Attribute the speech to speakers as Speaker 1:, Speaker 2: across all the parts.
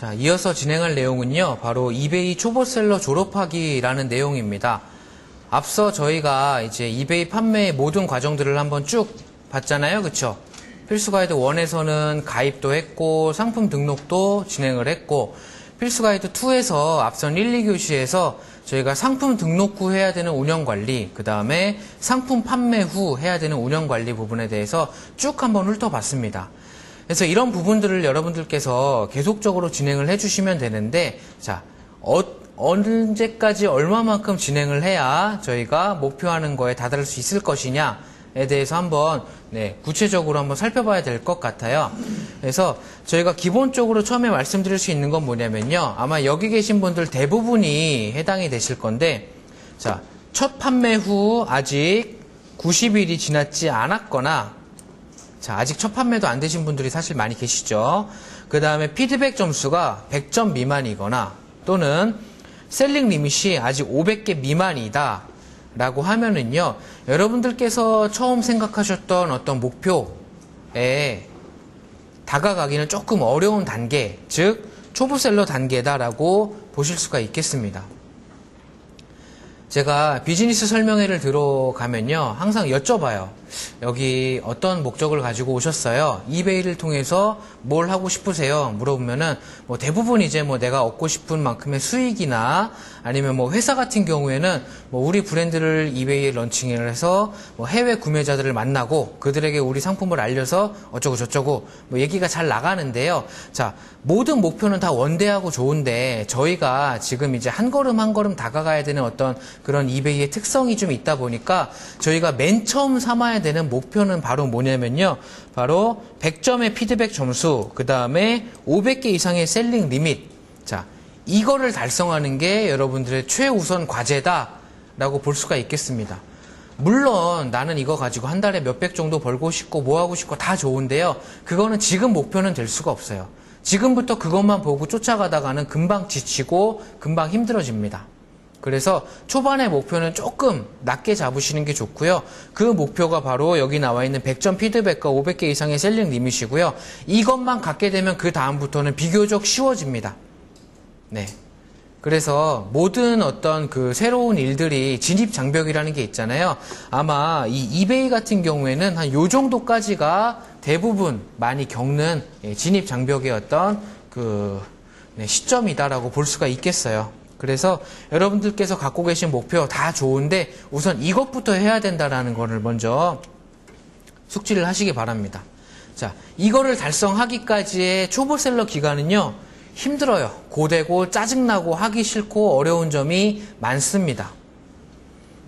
Speaker 1: 자, 이어서 진행할 내용은요, 바로 이베이 초보셀러 졸업하기라는 내용입니다. 앞서 저희가 이제 이베이 판매의 모든 과정들을 한번 쭉 봤잖아요, 그쵸? 필수 가이드 1에서는 가입도 했고, 상품 등록도 진행을 했고, 필수 가이드 2에서 앞선 1, 2교시에서 저희가 상품 등록 후 해야 되는 운영관리, 그 다음에 상품 판매 후 해야 되는 운영관리 부분에 대해서 쭉 한번 훑어봤습니다. 그래서 이런 부분들을 여러분들께서 계속적으로 진행을 해주시면 되는데, 자, 언제까지 얼마만큼 진행을 해야 저희가 목표하는 거에 다다를 수 있을 것이냐에 대해서 한번 구체적으로 한번 살펴봐야 될 것 같아요. 그래서 저희가 기본적으로 처음에 말씀드릴 수 있는 건 뭐냐면요, 아마 여기 계신 분들 대부분이 해당이 되실 건데, 자, 첫 판매 후 아직 90일이 지났지 않았거나, 자, 아직 첫 판매도 안 되신 분들이 사실 많이 계시죠. 그 다음에 피드백 점수가 100점 미만이거나 또는 셀링 리밋이 아직 500개 미만이다 라고 하면은요, 여러분들께서 처음 생각하셨던 어떤 목표에 다가가기는 조금 어려운 단계, 즉 초보셀러 단계다라고 보실 수가 있겠습니다. 제가 비즈니스 설명회를 들어가면요, 항상 여쭤봐요. 여기 어떤 목적을 가지고 오셨어요? 이베이를 통해서 뭘 하고 싶으세요? 물어보면은 뭐 대부분 이제 뭐 내가 얻고 싶은 만큼의 수익이나 아니면 뭐 회사 같은 경우에는 뭐 우리 브랜드를 이베이에 런칭을 해서 뭐 해외 구매자들을 만나고 그들에게 우리 상품을 알려서 어쩌고 저쩌고 뭐 얘기가 잘 나가는데요. 자, 모든 목표는 다 원대하고 좋은데 저희가 지금 이제 한 걸음 한 걸음 다가가야 되는 어떤 그런 이베이의 특성이 좀 있다 보니까 저희가 맨 처음 삼아야 되는 목표는 바로 뭐냐면요, 바로 100점의 피드백 점수, 그 다음에 500개 이상의 셀링 리밋. 자, 이거를 달성하는 게 여러분들의 최우선 과제다라고 볼 수가 있겠습니다. 물론 나는 이거 가지고 한 달에 몇백 정도 벌고 싶고 뭐 하고 싶고 다 좋은데요, 그거는 지금 목표는 될 수가 없어요. 지금부터 그것만 보고 쫓아가다가는 금방 지치고 금방 힘들어집니다. 그래서 초반의 목표는 조금 낮게 잡으시는 게 좋고요. 그 목표가 바로 여기 나와 있는 100점 피드백과 500개 이상의 셀링 리밋이고요. 이것만 갖게 되면 그 다음부터는 비교적 쉬워집니다. 네. 그래서 모든 어떤 그 새로운 일들이 진입 장벽이라는 게 있잖아요. 아마 이 이베이 같은 경우에는 한 요 정도까지가 대부분 많이 겪는 진입 장벽의 어떤 그 시점이다라고 볼 수가 있겠어요. 그래서 여러분들께서 갖고 계신 목표 다 좋은데 우선 이것부터 해야 된다라는 거를 먼저 숙지를 하시기 바랍니다. 자, 이거를 달성하기까지의 초보셀러 기간은요, 힘들어요. 고되고 짜증나고 하기 싫고 어려운 점이 많습니다.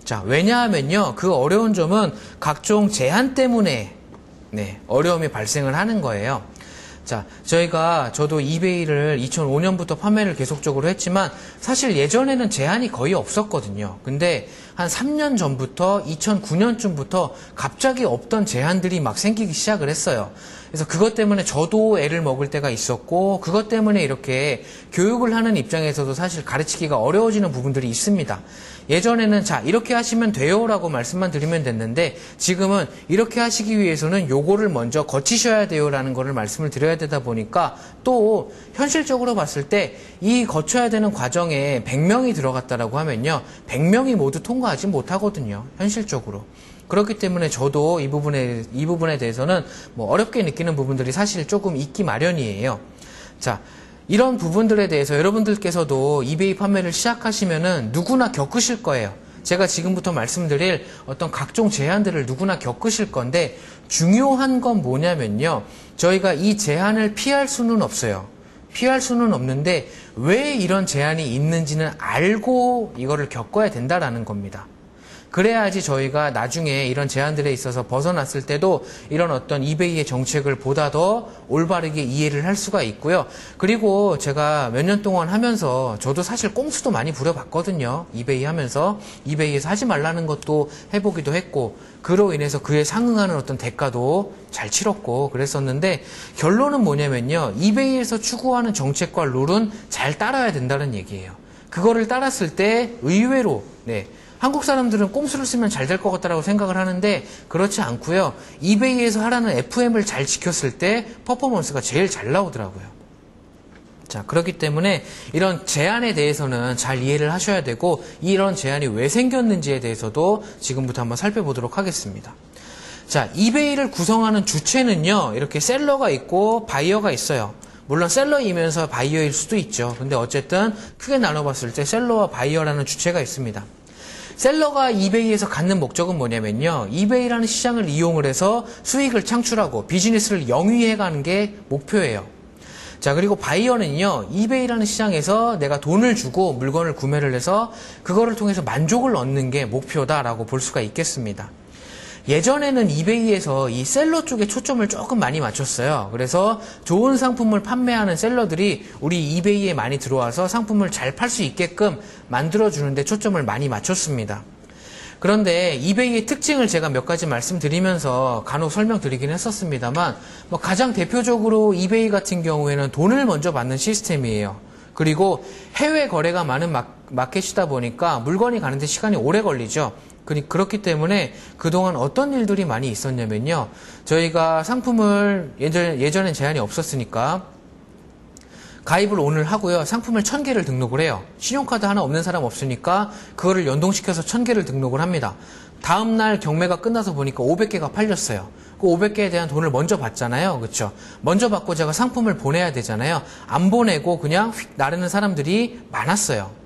Speaker 1: 자, 왜냐하면요, 그 어려운 점은 각종 제한 때문에 어려움이 발생을 하는 거예요. 자, 저도 이베이를 2005년부터 판매를 계속적으로 했지만 사실 예전에는 제한이 거의 없었거든요. 근데 한 3년 전부터 2009년쯤부터 갑자기 없던 제한들이 막 생기기 시작을 했어요. 그래서 그것 때문에 저도 애를 먹을 때가 있었고, 그것 때문에 이렇게 교육을 하는 입장에서도 사실 가르치기가 어려워지는 부분들이 있습니다. 예전에는 자, 이렇게 하시면 돼요 라고 말씀만 드리면 됐는데, 지금은 이렇게 하시기 위해서는 요거를 먼저 거치셔야 돼요 라는 거를 말씀을 드려야 되다 보니까, 또 현실적으로 봤을 때 이 거쳐야 되는 과정에 100명이 들어갔다라고 하면요, 100명이 모두 통과하지 못하거든요, 현실적으로. 그렇기 때문에 저도 이 부분에 대해서는 뭐 어렵게 느끼는 부분들이 사실 조금 있기 마련이에요. 자, 이런 부분들에 대해서 여러분들께서도 이베이 판매를 시작하시면은 누구나 겪으실 거예요. 제가 지금부터 말씀드릴 어떤 각종 제한들을 누구나 겪으실 건데, 중요한 건 뭐냐면요, 저희가 이 제한을 피할 수는 없어요. 피할 수는 없는데 왜 이런 제한이 있는지는 알고 이거를 겪어야 된다라는 겁니다. 그래야지 저희가 나중에 이런 제한들에 있어서 벗어났을 때도 이런 어떤 이베이의 정책을 보다 더 올바르게 이해를 할 수가 있고요. 그리고 제가 몇 년 동안 하면서 저도 사실 꼼수도 많이 부려봤거든요. 이베이 하면서 이베이에서 하지 말라는 것도 해보기도 했고, 그로 인해서 그에 상응하는 어떤 대가도 잘 치렀고 그랬었는데, 결론은 뭐냐면요, 이베이에서 추구하는 정책과 룰은 잘 따라야 된다는 얘기예요. 그거를 따랐을 때 의외로 한국 사람들은 꼼수를 쓰면 잘 될 것 같다라고 생각을 하는데 그렇지 않고요. 이베이에서 하라는 FM을 잘 지켰을 때 퍼포먼스가 제일 잘 나오더라고요. 자, 그렇기 때문에 이런 제한에 대해서는 잘 이해를 하셔야 되고, 이런 제한이 왜 생겼는지에 대해서도 지금부터 한번 살펴보도록 하겠습니다. 자, 이베이를 구성하는 주체는요, 이렇게 셀러가 있고 바이어가 있어요. 물론 셀러이면서 바이어일 수도 있죠. 근데 어쨌든 크게 나눠봤을 때 셀러와 바이어라는 주체가 있습니다. 셀러가 이베이에서 갖는 목적은 뭐냐면요, 이베이라는 시장을 이용을 해서 수익을 창출하고 비즈니스를 영위해가는 게 목표예요. 자, 그리고 바이어는요, 이베이라는 시장에서 내가 돈을 주고 물건을 구매를 해서 그거를 통해서 만족을 얻는 게 목표다라고 볼 수가 있겠습니다. 예전에는 이베이에서 이 셀러 쪽에 초점을 조금 많이 맞췄어요. 그래서 좋은 상품을 판매하는 셀러들이 우리 이베이에 많이 들어와서 상품을 잘 팔 수 있게끔 만들어주는데 초점을 많이 맞췄습니다. 그런데 이베이의 특징을 제가 몇 가지 말씀드리면서 간혹 설명드리긴 했었습니다만, 가장 대표적으로 이베이 같은 경우에는 돈을 먼저 받는 시스템이에요. 그리고 해외 거래가 많은 마켓이다 보니까 물건이 가는데 시간이 오래 걸리죠. 그렇기 때문에 그동안 어떤 일들이 많이 있었냐면요, 저희가 상품을 예전엔 제한이 없었으니까 가입을 오늘 하고요, 상품을 1000개를 등록을 해요. 신용카드 하나 없는 사람 없으니까 그거를 연동시켜서 1000개를 등록을 합니다. 다음날 경매가 끝나서 보니까 500개가 팔렸어요. 그 500개에 대한 돈을 먼저 받잖아요. 그렇죠? 먼저 받고 제가 상품을 보내야 되잖아요. 안 보내고 그냥 휙 나르는 사람들이 많았어요.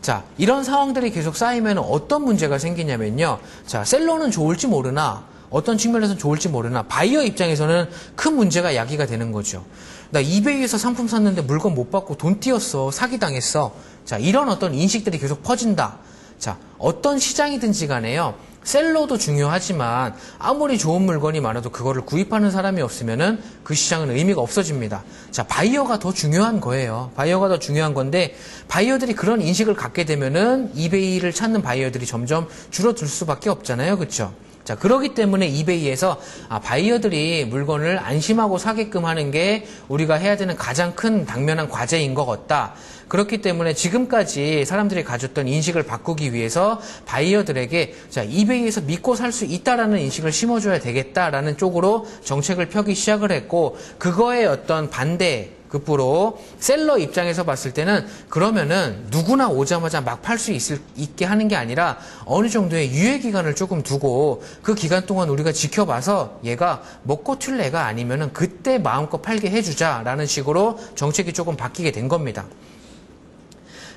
Speaker 1: 자, 이런 상황들이 계속 쌓이면 어떤 문제가 생기냐면요, 자, 셀러는 좋을지 모르나, 어떤 측면에서는 좋을지 모르나, 바이어 입장에서는 큰 문제가 야기가 되는 거죠. 나 이베이에서 상품 샀는데 물건 못 받고 돈 띄었어, 사기당했어. 자, 이런 어떤 인식들이 계속 퍼진다. 자, 어떤 시장이든지 간에요, 셀러도 중요하지만 아무리 좋은 물건이 많아도 그거를 구입하는 사람이 없으면은 그 시장은 의미가 없어집니다. 자, 바이어가 더 중요한 거예요. 바이어가 더 중요한 건데, 바이어들이 그런 인식을 갖게 되면은 이베이를 찾는 바이어들이 점점 줄어들 수밖에 없잖아요. 그렇죠? 자, 그러기 때문에 이베이에서 바이어들이 물건을 안심하고 사게끔 하는 게 우리가 해야 되는 가장 큰 당면한 과제인 것 같다. 그렇기 때문에 지금까지 사람들이 가졌던 인식을 바꾸기 위해서 바이어들에게, 자, 이베이에서 믿고 살 수 있다라는 인식을 심어줘야 되겠다라는 쪽으로 정책을 펴기 시작을 했고, 그거에 어떤 반대급부로 셀러 입장에서 봤을 때는 그러면은 누구나 오자마자 막 팔 수 있게 하는 게 아니라 어느 정도의 유예 기간을 조금 두고 그 기간 동안 우리가 지켜봐서 얘가 먹고 튈 애가 아니면은 그때 마음껏 팔게 해주자라는 식으로 정책이 조금 바뀌게 된 겁니다.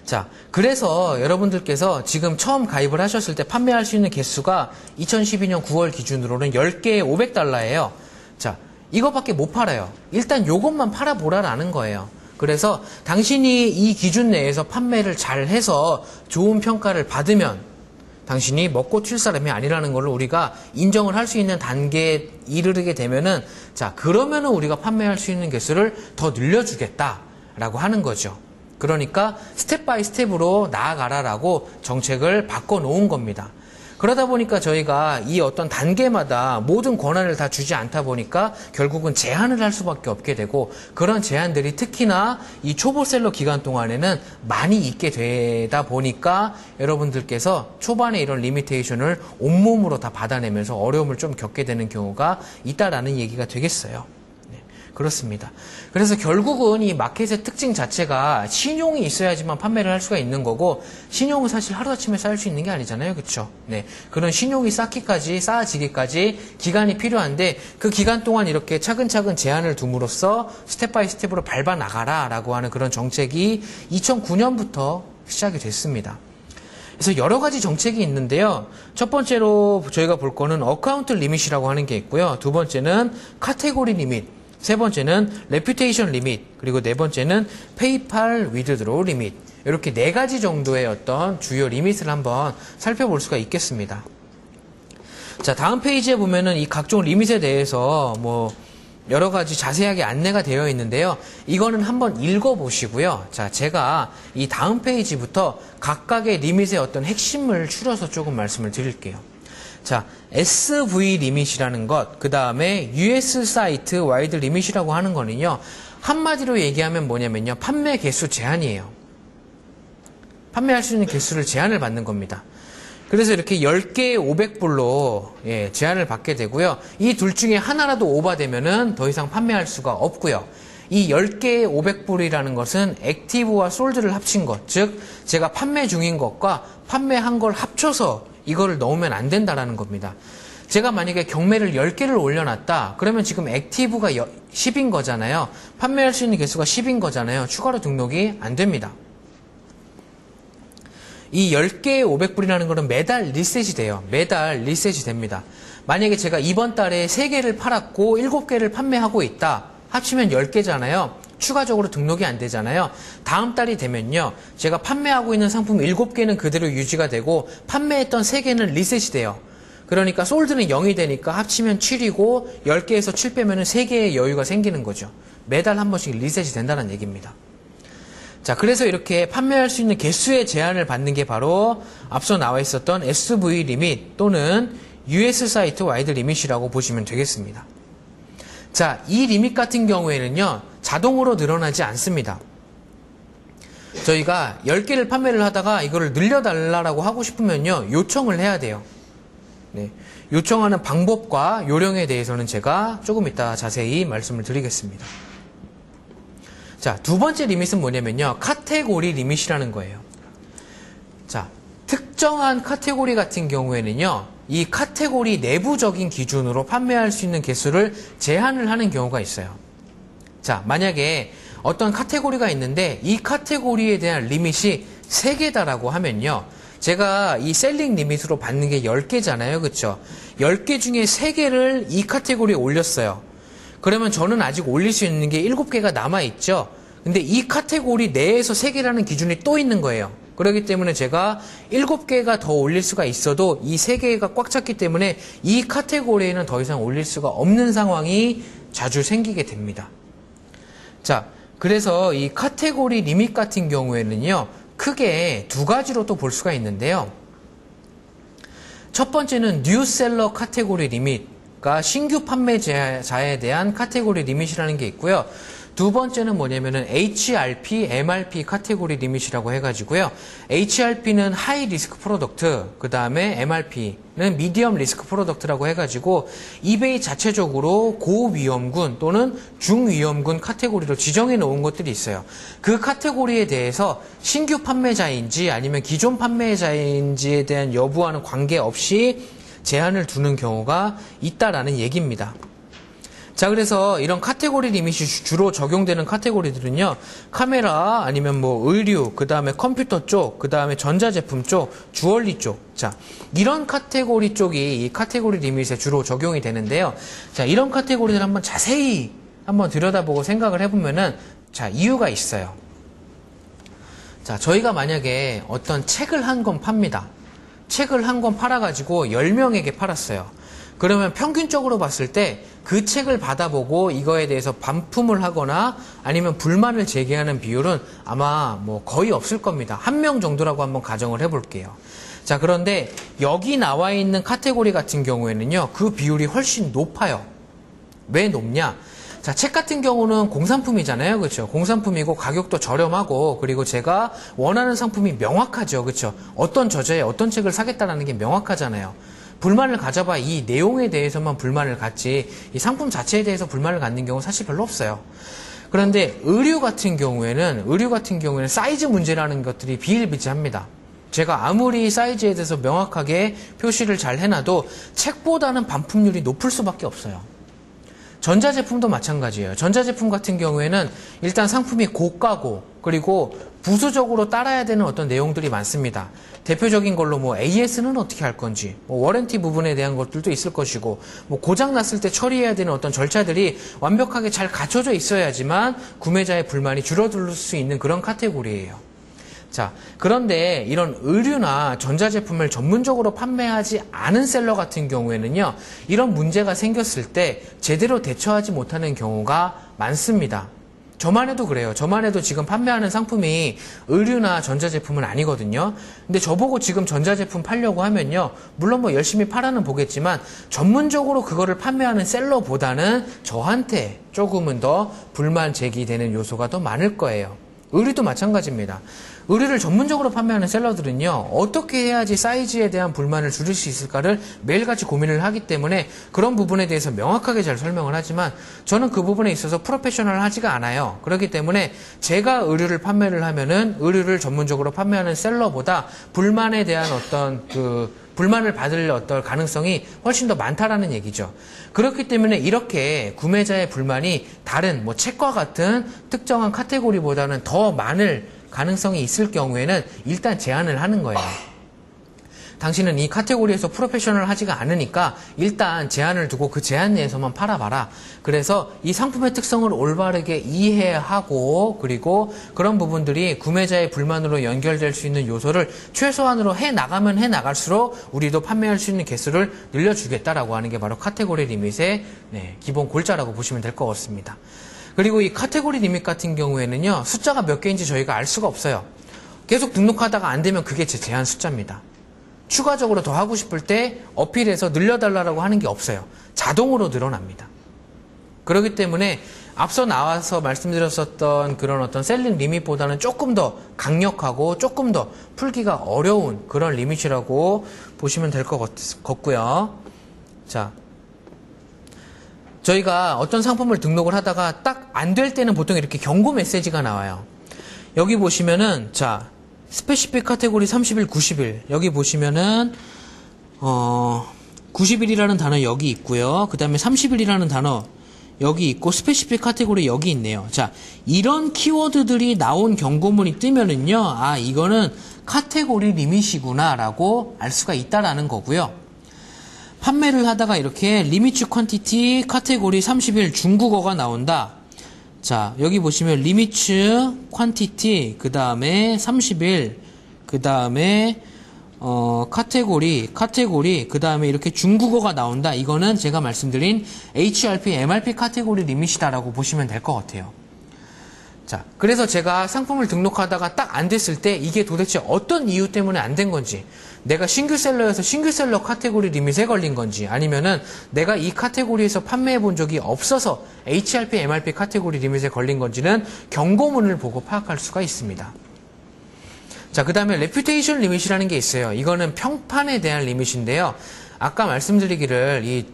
Speaker 1: 자, 그래서 여러분들께서 지금 처음 가입을 하셨을 때 판매할 수 있는 개수가 2012년 9월 기준으로는 10개에 $500예요. 자, 이거밖에 못 팔아요. 일단 요것만 팔아보라라는 거예요. 그래서 당신이 이 기준 내에서 판매를 잘 해서 좋은 평가를 받으면 당신이 먹고 튈 사람이 아니라는 걸 우리가 인정을 할 수 있는 단계에 이르게 되면은, 자, 그러면은 우리가 판매할 수 있는 개수를 더 늘려주겠다라고 하는 거죠. 그러니까 스텝 바이 스텝으로 나아가라라고 정책을 바꿔놓은 겁니다. 그러다 보니까 저희가 이 어떤 단계마다 모든 권한을 다 주지 않다 보니까 결국은 제한을 할 수밖에 없게 되고, 그런 제한들이 특히나 이 초보셀러 기간 동안에는 많이 있게 되다 보니까 여러분들께서 초반에 이런 리미테이션을 온몸으로 다 받아내면서 어려움을 좀 겪게 되는 경우가 있다라는 얘기가 되겠어요. 그렇습니다. 그래서 결국은 이 마켓의 특징 자체가 신용이 있어야지만 판매를 할 수가 있는 거고, 신용은 사실 하루아침에 쌓일 수 있는 게 아니잖아요. 그렇죠? 네. 그런 신용이 쌓아지기까지 기간이 필요한데, 그 기간 동안 이렇게 차근차근 제한을 둠으로써 스텝 바이 스텝으로 밟아 나가라라고 하는 그런 정책이 2009년부터 시작이 됐습니다. 그래서 여러 가지 정책이 있는데요. 첫 번째로 저희가 볼 거는 어카운트 리밋이라고 하는 게 있고요. 두 번째는 카테고리 리밋, 세 번째는 레퓨테이션 리밋, 그리고 네 번째는 페이팔 위드드로우 리밋. 이렇게 네 가지 정도의 어떤 주요 리밋을 한번 살펴볼 수가 있겠습니다. 자, 다음 페이지에 보면은 이 각종 리밋에 대해서 여러 가지 자세하게 안내가 되어 있는데요. 이거는 한번 읽어보시고요. 자, 제가 이 다음 페이지부터 각각의 리밋의 어떤 핵심을 추려서 조금 말씀을 드릴게요. 자, SV 리밋이라는 것, 그 다음에 US 사이트 와이드 리밋이라고 하는 거는요, 한마디로 얘기하면 뭐냐면요, 판매 개수 제한이에요. 판매할 수 있는 개수를 제한을 받는 겁니다. 그래서 이렇게 10개에 500불로 제한을 받게 되고요. 이 둘 중에 하나라도 오버되면은 더 이상 판매할 수가 없고요. 이 10개의 500불이라는 것은 액티브와 솔드를 합친 것, 즉 제가 판매 중인 것과 판매한 걸 합쳐서 이거를 넣으면 안 된다라는 겁니다. 제가 만약에 경매를 10개를 올려놨다. 그러면 지금 액티브가 10인 거잖아요. 판매할 수 있는 개수가 10인 거잖아요. 추가로 등록이 안 됩니다. 이 10개의 500불이라는 거는 매달 리셋이 돼요. 매달 리셋이 됩니다. 만약에 제가 이번 달에 3개를 팔았고 7개를 판매하고 있다. 합치면 10개잖아요. 추가적으로 등록이 안 되잖아요. 다음 달이 되면요. 제가 판매하고 있는 상품 7개는 그대로 유지가 되고 판매했던 3개는 리셋이 돼요. 그러니까 솔드는 0이 되니까 합치면 7이고 10개에서 7 빼면 3개의 여유가 생기는 거죠. 매달 한 번씩 리셋이 된다는 얘기입니다. 자, 그래서 이렇게 판매할 수 있는 개수의 제한을 받는 게 바로 앞서 나와 있었던 SV 리밋 또는 US 사이트 와이드 리밋이라고 보시면 되겠습니다. 자, 이 리밋 같은 경우에는요, 자동으로 늘어나지 않습니다. 저희가 10개를 판매를 하다가 이거를 늘려달라고 하고 싶으면요, 요청을 해야 돼요. 네, 요청하는 방법과 요령에 대해서는 제가 조금 이따 자세히 말씀을 드리겠습니다. 자, 두 번째 리밋은 뭐냐면요, 카테고리 리밋이라는 거예요. 자, 특정한 카테고리 같은 경우에는요, 이 카테고리 내부적인 기준으로 판매할 수 있는 개수를 제한을 하는 경우가 있어요. 자, 만약에 어떤 카테고리가 있는데 이 카테고리에 대한 리밋이 3개다라고 하면요, 제가 이 셀링 리밋으로 받는 게 10개잖아요. 그쵸? 10개 중에 3개를 이 카테고리에 올렸어요. 그러면 저는 아직 올릴 수 있는 게 7개가 남아있죠. 근데 이 카테고리 내에서 3개라는 기준이 또 있는 거예요. 그렇기 때문에 제가 7개가 더 올릴 수가 있어도 이 3개가 꽉 찼기 때문에 이 카테고리에는 더 이상 올릴 수가 없는 상황이 자주 생기게 됩니다. 자, 그래서 이 카테고리 리밋 같은 경우에는요, 크게 두 가지로 또 볼 수가 있는데요. 첫 번째는 뉴셀러 카테고리 리밋, 그러니까 신규 판매자에 대한 카테고리 리밋이라는 게 있고요. 두 번째는 뭐냐면은 HRP, MRP 카테고리 리밋이라고 해가지고요. HRP는 하이 리스크 프로덕트, 그 다음에 MRP는 미디엄 리스크 프로덕트라고 해가지고 이베이 자체적으로 고위험군 또는 중위험군 카테고리로 지정해 놓은 것들이 있어요. 그 카테고리에 대해서 신규 판매자인지 아니면 기존 판매자인지에 대한 여부와는 관계없이 제한을 두는 경우가 있다라는 얘기입니다. 자, 그래서 이런 카테고리 리밋이 주로 적용되는 카테고리들은요, 카메라, 아니면 뭐 의류, 그 다음에 컴퓨터 쪽, 그 다음에 전자제품 쪽, 주얼리 쪽. 자, 이런 카테고리 쪽이 이 카테고리 리밋에 주로 적용이 되는데요. 자, 이런 카테고리를 한번 자세히 한번 들여다보고 생각을 해보면은, 자, 이유가 있어요. 자, 저희가 만약에 어떤 책을 한 권 팝니다. 책을 한 권 팔아가지고 10명에게 팔았어요. 그러면 평균적으로 봤을 때 그 책을 받아보고 이거에 대해서 반품을 하거나 아니면 불만을 제기하는 비율은 아마 뭐 거의 없을 겁니다. 1명 정도라고 한번 가정을 해볼게요. 자, 그런데 여기 나와 있는 카테고리 같은 경우에는요, 그 비율이 훨씬 높아요. 왜 높냐? 자, 책 같은 경우는 공산품이잖아요. 그렇죠? 공산품이고 가격도 저렴하고, 그리고 제가 원하는 상품이 명확하죠. 그렇죠? 어떤 저자의 어떤 책을 사겠다라는 게 명확하잖아요. 불만을 가져봐 이 내용에 대해서만 불만을 갖지 이 상품 자체에 대해서 불만을 갖는 경우 사실 별로 없어요. 그런데 의류 같은 경우에는 사이즈 문제라는 것들이 비일비재합니다. 제가 아무리 사이즈에 대해서 명확하게 표시를 잘 해놔도 책보다는 반품률이 높을 수밖에 없어요. 전자제품도 마찬가지예요. 전자제품 같은 경우에는 일단 상품이 고가고, 그리고 부수적으로 따라야 되는 어떤 내용들이 많습니다. 대표적인 걸로 뭐 AS는 어떻게 할 건지, 뭐 워런티 부분에 대한 것들도 있을 것이고, 뭐 고장 났을 때 처리해야 되는 어떤 절차들이 완벽하게 잘 갖춰져 있어야지만 구매자의 불만이 줄어들 수 있는 그런 카테고리예요. 자, 그런데 이런 의류나 전자제품을 전문적으로 판매하지 않은 셀러 같은 경우에는요, 이런 문제가 생겼을 때 제대로 대처하지 못하는 경우가 많습니다. 저만 해도 그래요. 저만 해도 지금 판매하는 상품이 의류나 전자제품은 아니거든요. 근데 저보고 지금 전자제품 팔려고 하면요, 물론 뭐 열심히 팔아는 보겠지만 전문적으로 그거를 판매하는 셀러보다는 저한테 조금은 더 불만 제기되는 요소가 더 많을 거예요. 의류도 마찬가지입니다. 의류를 전문적으로 판매하는 셀러들은요, 어떻게 해야지 사이즈에 대한 불만을 줄일 수 있을까를 매일같이 고민을 하기 때문에 그런 부분에 대해서 명확하게 잘 설명을 하지만 저는 그 부분에 있어서 프로페셔널하지가 않아요. 그렇기 때문에 제가 의류를 판매를 하면은 의류를 전문적으로 판매하는 셀러보다 불만에 대한 어떤 불만을 받을 어떤 가능성이 훨씬 더 많다라는 얘기죠. 그렇기 때문에 이렇게 구매자의 불만이 다른 뭐 책과 같은 특정한 카테고리보다는 더 많을 가능성이 있을 경우에는 일단 제한을 하는 거예요. 당신은 이 카테고리에서 프로페셔널하지가 않으니까 일단 제한을 두고 그 제한 내에서만 팔아봐라. 그래서 이 상품의 특성을 올바르게 이해하고 그리고 그런 부분들이 구매자의 불만으로 연결될 수 있는 요소를 최소한으로 해나가면 해나갈수록 우리도 판매할 수 있는 개수를 늘려주겠다라고 하는 게 바로 카테고리 리밋의 기본 골자라고 보시면 될 것 같습니다. 그리고 이 카테고리 리밋 같은 경우에는요, 숫자가 몇 개인지 저희가 알 수가 없어요. 계속 등록하다가 안 되면 그게 제 제한 숫자입니다. 추가적으로 더 하고 싶을 때 어필해서 늘려달라고 하는 게 없어요. 자동으로 늘어납니다. 그렇기 때문에 앞서 나와서 말씀드렸었던 그런 어떤 셀링 리밋보다는 조금 더 강력하고 조금 더 풀기가 어려운 그런 리밋이라고 보시면 될 것 같고요. 자, 저희가 어떤 상품을 등록을 하다가 딱 안 될 때는 보통 이렇게 경고 메시지가 나와요. 여기 보시면은 자, 스페시픽 카테고리 30일, 90일. 여기 보시면은 90일이라는 단어 여기 있고요. 그다음에 30일이라는 단어 여기 있고 스페시픽 카테고리 여기 있네요. 자, 이런 키워드들이 나온 경고문이 뜨면은요. 아, 이거는 카테고리 리밋이구나라고 알 수가 있다라는 거고요. 판매를 하다가 이렇게 리미츠 퀀티티 카테고리 30일 중국어가 나온다. 자, 여기 보시면 리미츠 퀀티티 그 다음에 30일 그 다음에 카테고리 그 다음에 이렇게 중국어가 나온다. 이거는 제가 말씀드린 HRP, MRP 카테고리 리밋이다라고 보시면 될 것 같아요. 자, 그래서 제가 상품을 등록하다가 딱 안 됐을 때 이게 도대체 어떤 이유 때문에 안 된 건지, 내가 싱글셀러여서 싱글셀러 카테고리 리밋에 걸린 건지, 아니면은 내가 이 카테고리에서 판매해 본 적이 없어서 HRP, MRP 카테고리 리밋에 걸린 건지는 경고문을 보고 파악할 수가 있습니다. 자, 그 다음에 레퓨테이션 리밋이라는 게 있어요. 이거는 평판에 대한 리밋인데요. 아까 말씀드리기를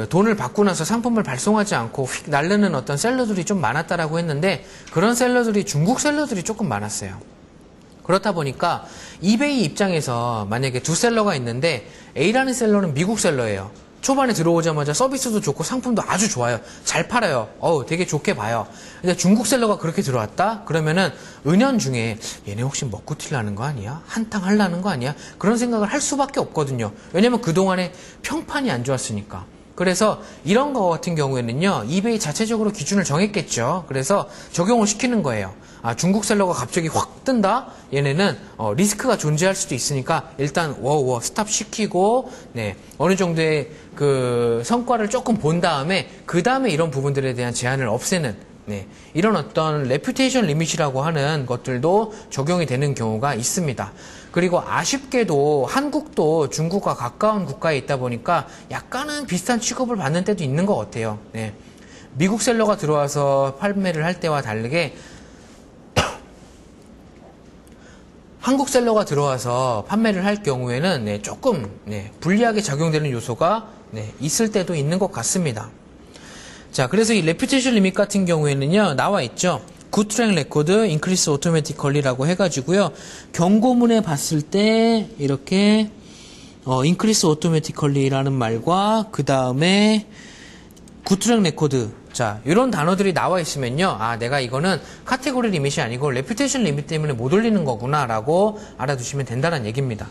Speaker 1: 돈을 받고 나서 상품을 발송하지 않고 휙 날르는 어떤 셀러들이 좀 많았다라고 했는데 그런 셀러들이 중국 셀러들이 조금 많았어요. 그렇다 보니까 이베이 입장에서 만약에 두 셀러가 있는데 A라는 셀러는 미국 셀러예요. 초반에 들어오자마자 서비스도 좋고 상품도 아주 좋아요. 잘 팔아요. 되게 좋게 봐요. 근데 중국 셀러가 그렇게 들어왔다? 그러면은 은연중에 얘네 혹시 먹고 튀려는 거 아니야? 한탕 하려는 거 아니야? 그런 생각을 할 수밖에 없거든요. 왜냐면 그동안에 평판이 안 좋았으니까. 그래서 이런 거 같은 경우에는요, 이베이 자체적으로 기준을 정했겠죠. 그래서 적용을 시키는 거예요. 아, 중국 셀러가 갑자기 확 뜬다? 얘네는 리스크가 존재할 수도 있으니까 일단 스탑 시키고 어느 정도의 그 성과를 조금 본 다음에 그 다음에 이런 부분들에 대한 제한을 없애는 이런 어떤 레퓨테이션 리밋이라고 하는 것들도 적용이 되는 경우가 있습니다. 그리고 아쉽게도 한국도 중국과 가까운 국가에 있다 보니까 약간은 비슷한 취급을 받는 때도 있는 것 같아요. 미국 셀러가 들어와서 판매를 할 때와 다르게 한국 셀러가 들어와서 판매를 할 경우에는 조금 불리하게 작용되는 요소가 있을 때도 있는 것 같습니다. 자, 그래서 이 레퓨테이션 리밋 같은 경우에는요, 나와 있죠. Good track record, increase automatically라고 해가지고요, 경고문에 봤을 때 이렇게 increase automatically라는 말과 그 다음에 Good track record, 자, 이런 단어들이 나와 있으면요, 아, 내가 이거는 카테고리 리밋이 아니고 레퓨테이션 리밋 때문에 못 올리는 거구나라고 알아두시면 된다는 얘기입니다.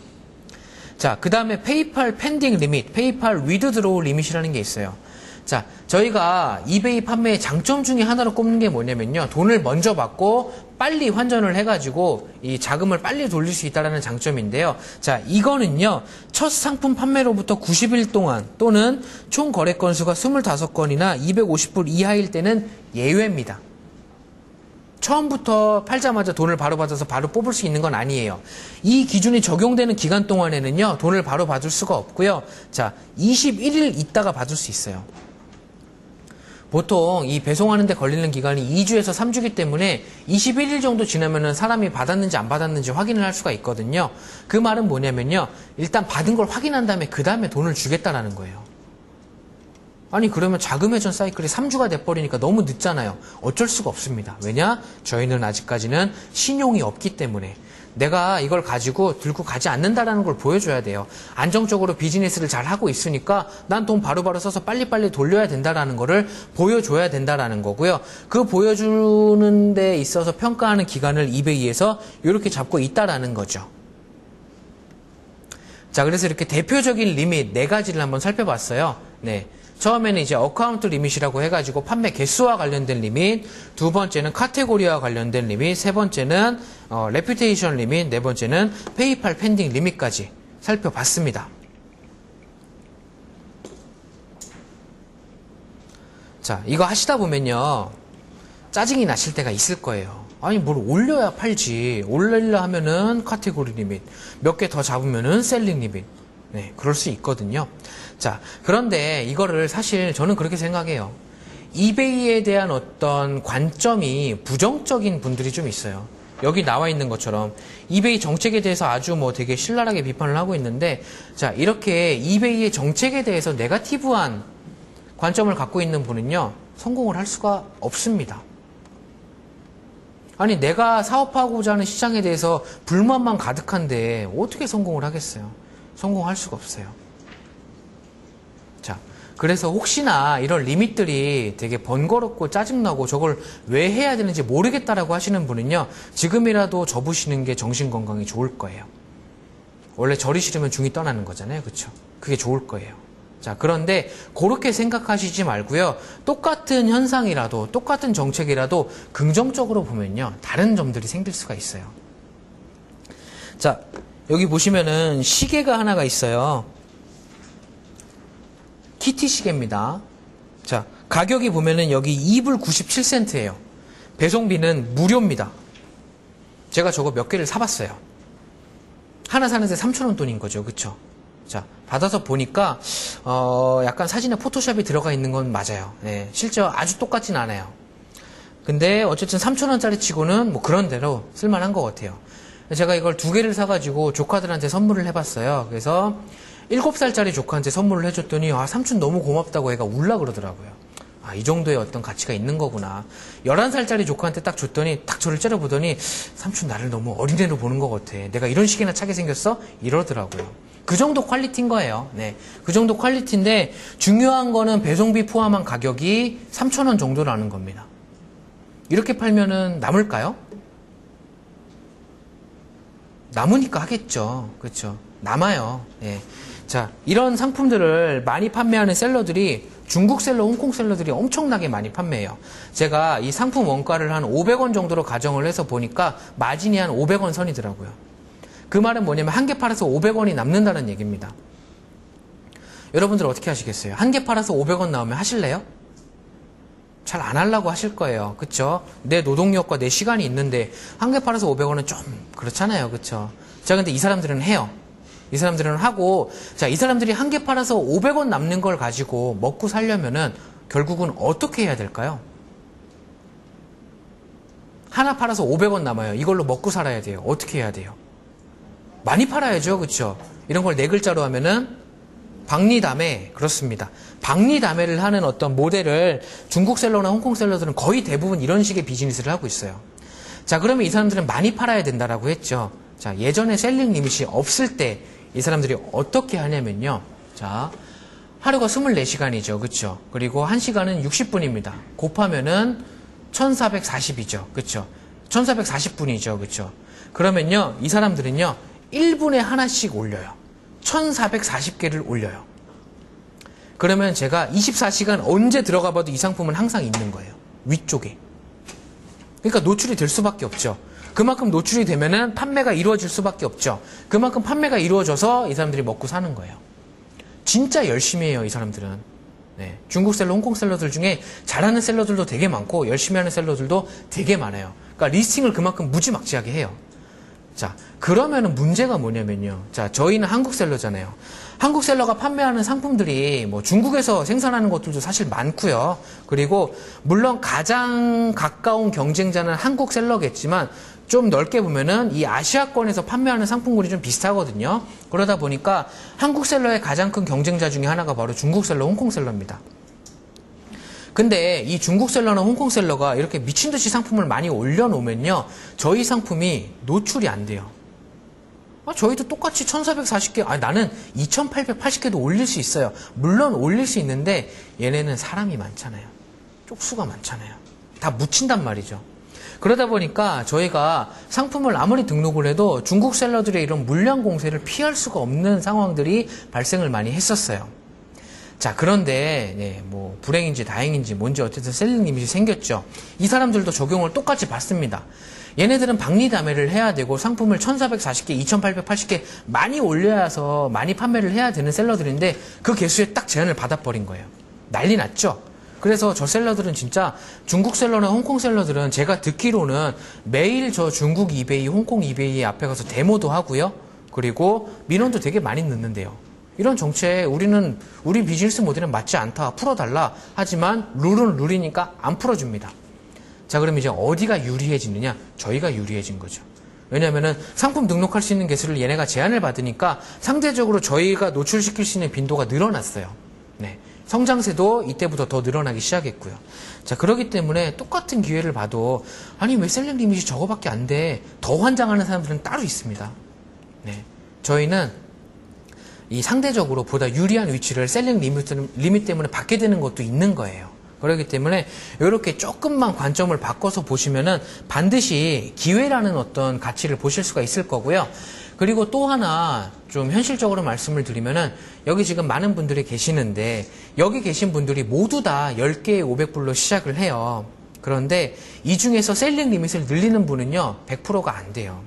Speaker 1: 자, 그 다음에 페이팔 펜딩 리밋, 페이팔 위드 드로우 리밋이라는 게 있어요. 자, 저희가 이베이 판매의 장점 중에 하나로 꼽는 게 뭐냐면요, 돈을 먼저 받고 빨리 환전을 해가지고 이 자금을 빨리 돌릴 수 있다는 장점인데요. 자, 이거는요, 첫 상품 판매로부터 90일 동안 또는 총 거래 건수가 25건이나 250불 이하일 때는 예외입니다. 처음부터 팔자마자 돈을 바로 받아서 바로 뽑을 수 있는 건 아니에요. 이 기준이 적용되는 기간 동안에는요, 돈을 바로 받을 수가 없고요. 자, 21일 있다가 받을 수 있어요. 보통 이 배송하는데 걸리는 기간이 2주에서 3주기 때문에 21일 정도 지나면은 사람이 받았는지 안 받았는지 확인을 할 수가 있거든요. 그 말은 뭐냐면요. 일단 받은 걸 확인한 다음에 그 다음에 돈을 주겠다라는 거예요. 아니 그러면 자금 회전 사이클이 3주가 돼버리니까 너무 늦잖아요. 어쩔 수가 없습니다. 왜냐? 저희는 아직까지는 신용이 없기 때문에 내가 이걸 가지고 들고 가지 않는다라는 걸 보여줘야 돼요. 안정적으로 비즈니스를 잘 하고 있으니까 난 돈 바로바로 써서 빨리빨리 돌려야 된다라는 거를 보여줘야 된다라는 거고요. 그 보여주는 데 있어서 평가하는 기간을 이베이에서 이렇게 잡고 있다라는 거죠. 자, 그래서 이렇게 대표적인 리밋 4가지를 한번 살펴봤어요. 네. 처음에는 이제 어카운트 리밋이라고 해가지고 판매 개수와 관련된 리밋, 두 번째는 카테고리와 관련된 리밋, 세 번째는 레퓨테이션 리밋, 네 번째는 페이팔 펜딩 리밋까지 살펴봤습니다. 자, 이거 하시다 보면요. 짜증이 나실 때가 있을 거예요. 아니 뭘 올려야 팔지. 올리려 하면은 카테고리 리밋, 몇 개 더 잡으면은 셀링 리밋. 네, 그럴 수 있거든요. 자, 그런데 이거를 사실 저는 그렇게 생각해요. 이베이에 대한 어떤 관점이 부정적인 분들이 좀 있어요. 여기 나와 있는 것처럼 이베이 정책에 대해서 아주 뭐 되게 신랄하게 비판을 하고 있는데, 자, 이렇게 이베이의 정책에 대해서 네거티브한 관점을 갖고 있는 분은요, 성공을 할 수가 없습니다. 아니, 내가 사업하고자 하는 시장에 대해서 불만만 가득한데 어떻게 성공을 하겠어요? 성공할 수가 없어요. 자, 그래서 혹시나 이런 리밋들이 되게 번거롭고 짜증나고 저걸 왜 해야 되는지 모르겠다라고 하시는 분은요, 지금이라도 접으시는 게 정신건강에 좋을 거예요. 원래 절이 싫으면 중이 떠나는 거잖아요. 그렇죠? 그게 좋을 거예요. 자, 그런데 그렇게 생각하시지 말고요. 똑같은 현상이라도, 똑같은 정책이라도 긍정적으로 보면요, 다른 점들이 생길 수가 있어요. 자, 여기 보시면은 시계가 하나가 있어요. 키티 시계입니다. 자, 가격이 보면은 여기 2불 97센트예요. 배송비는 무료입니다. 제가 저거 몇 개를 사봤어요. 하나 사는데 3,000원 돈인 거죠. 그쵸? 자, 받아서 보니까 약간 사진에 포토샵이 들어가 있는 건 맞아요. 네, 실제 아주 똑같진 않아요. 근데 어쨌든 3,000원짜리 치고는 뭐 그런 대로 쓸만한 것 같아요. 제가 이걸 2개를 사가지고 조카들한테 선물을 해봤어요. 그래서 7살짜리 조카한테 선물을 해줬더니 삼촌 너무 고맙다고 애가 울라 그러더라고요. 이 정도의 어떤 가치가 있는 거구나. 11살짜리 조카한테 딱 줬더니 딱 저를 째려보더니 삼촌 나를 너무 어린애로 보는 것 같아. 내가 이런 시계나 차게 생겼어? 이러더라고요. 그 정도 퀄리티인 거예요. 네, 그 정도 퀄리티인데 중요한 거는 배송비 포함한 가격이 3,000원 정도라는 겁니다. 이렇게 팔면은 남을까요? 남으니까 하겠죠. 그렇죠? 남아요. 예. 자, 이런 상품들을 많이 판매하는 셀러들이 중국 셀러, 홍콩 셀러들이 엄청나게 많이 판매해요. 제가 이 상품 원가를 한 500원 정도로 가정을 해서 보니까 마진이 한 500원 선이더라고요. 그 말은 뭐냐면 한 개 팔아서 500원이 남는다는 얘기입니다. 여러분들 어떻게 하시겠어요? 한 개 팔아서 500원 나오면 하실래요? 잘 안 하려고 하실 거예요. 그쵸? 내 노동력과 내 시간이 있는데 한 개 팔아서 500원은 좀 그렇잖아요. 그쵸? 자, 근데 이 사람들은 해요. 이 사람들은 하고, 자, 이 사람들이 한 개 팔아서 500원 남는 걸 가지고 먹고 살려면은 결국은 어떻게 해야 될까요? 하나 팔아서 500원 남아요. 이걸로 먹고 살아야 돼요. 어떻게 해야 돼요? 많이 팔아야죠. 그쵸? 이런 걸 4글자로 하면은 박리담회. 그렇습니다. 박리담회를 하는 어떤 모델을 중국 셀러나 홍콩 셀러들은 거의 대부분 이런 식의 비즈니스를 하고 있어요. 자, 그러면 이 사람들은 많이 팔아야 된다라고 했죠. 자, 예전에 셀링 리밋이 없을 때 이 사람들이 어떻게 하냐면요. 자, 하루가 24시간이죠. 그쵸? 그리고 1시간은 60분입니다. 곱하면은 1440이죠. 그쵸? 1440분이죠. 그쵸? 그러면요, 이 사람들은요, 1분에 하나씩 올려요. 1440개를 올려요. 그러면 제가 24시간 언제 들어가 봐도 이 상품은 항상 있는 거예요. 위쪽에. 그러니까 노출이 될 수밖에 없죠. 그만큼 노출이 되면은 판매가 이루어질 수밖에 없죠. 그만큼 판매가 이루어져서 이 사람들이 먹고 사는 거예요. 진짜 열심히 해요, 이 사람들은. 네. 중국 셀러, 홍콩 셀러들 중에 잘하는 셀러들도 되게 많고 열심히 하는 셀러들도 되게 많아요. 그러니까 리스팅을 그만큼 무지막지하게 해요. 자, 그러면은 문제가 뭐냐면요. 자, 저희는 한국셀러잖아요. 한국셀러가 판매하는 상품들이 뭐 중국에서 생산하는 것들도 사실 많고요. 그리고 물론 가장 가까운 경쟁자는 한국셀러겠지만 좀 넓게 보면은 이 아시아권에서 판매하는 상품군이 좀 비슷하거든요. 그러다 보니까 한국셀러의 가장 큰 경쟁자 중에 하나가 바로 중국셀러, 홍콩셀러입니다. 근데 이 중국셀러나 홍콩셀러가 이렇게 미친듯이 상품을 많이 올려놓으면요. 저희 상품이 노출이 안 돼요. 저희도 똑같이 1440개, 나는 2880개도 올릴 수 있어요. 물론 올릴 수 있는데 얘네는 사람이 많잖아요. 쪽수가 많잖아요. 다 묻힌단 말이죠. 그러다 보니까 저희가 상품을 아무리 등록을 해도 중국 셀러들의 이런 물량 공세를 피할 수가 없는 상황들이 발생을 많이 했었어요. 자, 그런데 뭐 불행인지 다행인지 뭔지 어쨌든 셀링 리밋이 생겼죠. 이 사람들도 적용을 똑같이 받습니다. 얘네들은 박리담회를 해야 되고 상품을 1440개, 2880개 많이 올려서 많이 판매를 해야 되는 셀러들인데 그 개수에 딱 제한을 받아버린 거예요. 난리 났죠. 그래서 저 셀러들은 진짜 중국 셀러나 홍콩 셀러들은 제가 듣기로는 매일 저 중국 이베이, 홍콩 이베이 앞에 가서 데모도 하고요. 그리고 민원도 되게 많이 넣는데요. 이런 정책 우리 비즈니스 모델은 맞지 않다, 풀어달라. 하지만 룰은 룰이니까 안 풀어줍니다. 자, 그럼 이제 어디가 유리해지느냐? 저희가 유리해진 거죠. 왜냐면은 상품 등록할 수 있는 개수를 얘네가 제한을 받으니까 상대적으로 저희가 노출시킬 수 있는 빈도가 늘어났어요. 네. 성장세도 이때부터 더 늘어나기 시작했고요. 자, 그렇기 때문에 똑같은 기회를 봐도 아니 왜 셀링 리밋이 저거밖에 안 돼? 더 환장하는 사람들은 따로 있습니다. 네. 저희는 이 상대적으로 보다 유리한 위치를 셀링 리밋 때문에 받게 되는 것도 있는 거예요. 그렇기 때문에 이렇게 조금만 관점을 바꿔서 보시면은 반드시 기회라는 어떤 가치를 보실 수가 있을 거고요. 그리고 또 하나 좀 현실적으로 말씀을 드리면은 여기 지금 많은 분들이 계시는데 여기 계신 분들이 모두 다 10개의 500불로 시작을 해요. 그런데 이 중에서 셀링 리밋을 늘리는 분은요 100%가 안 돼요.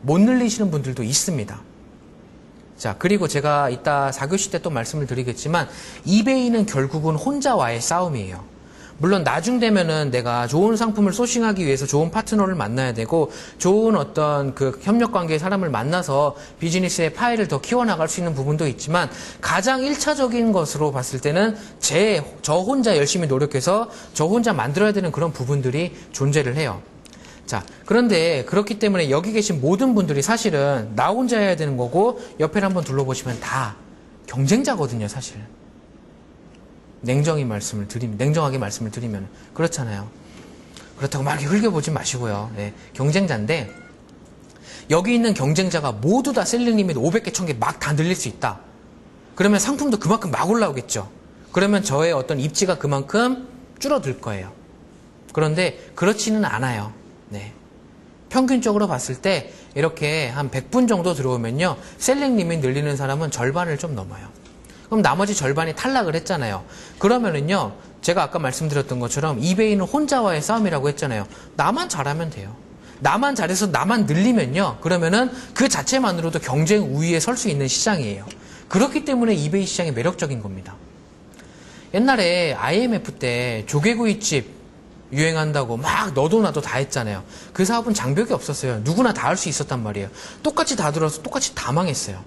Speaker 1: 못 늘리시는 분들도 있습니다. 자, 그리고 제가 이따 4교시 때 또 말씀을 드리겠지만 이베이는 결국은 혼자와의 싸움이에요. 물론 나중 되면은 내가 좋은 상품을 소싱하기 위해서 좋은 파트너를 만나야 되고 좋은 어떤 그 협력 관계의 사람을 만나서 비즈니스의 파일을 더 키워나갈 수 있는 부분도 있지만 가장 1차적인 것으로 봤을 때는 저 혼자 열심히 노력해서 저 혼자 만들어야 되는 그런 부분들이 존재를 해요. 자, 그런데 그렇기 때문에 여기 계신 모든 분들이 사실은 나 혼자 해야 되는 거고 옆에를 한번 둘러보시면 다 경쟁자거든요, 사실. 냉정하게 말씀을 드리면 그렇잖아요. 그렇다고 막 이렇게 흘겨보지 마시고요. 네, 경쟁자인데 여기 있는 경쟁자가 모두 다 셀링 리밋 500개, 1000개 막 다 늘릴 수 있다. 그러면 상품도 그만큼 막 올라오겠죠. 그러면 저의 어떤 입지가 그만큼 줄어들 거예요. 그런데 그렇지는 않아요. 네. 평균적으로 봤을 때 이렇게 한 100분 정도 들어오면요 셀링 리밋 늘리는 사람은 절반을 좀 넘어요. 그럼 나머지 절반이 탈락을 했잖아요. 그러면은요 제가 아까 말씀드렸던 것처럼 이베이는 혼자와의 싸움이라고 했잖아요. 나만 잘하면 돼요. 나만 잘해서 나만 늘리면요 그러면은 그 자체만으로도 경쟁 우위에 설 수 있는 시장이에요. 그렇기 때문에 이베이 시장이 매력적인 겁니다. 옛날에 IMF 때 조개구이집 유행한다고 막 너도 나도 다 했잖아요. 그 사업은 장벽이 없었어요. 누구나 다 할 수 있었단 말이에요. 똑같이 다 들어와서 똑같이 다 망했어요.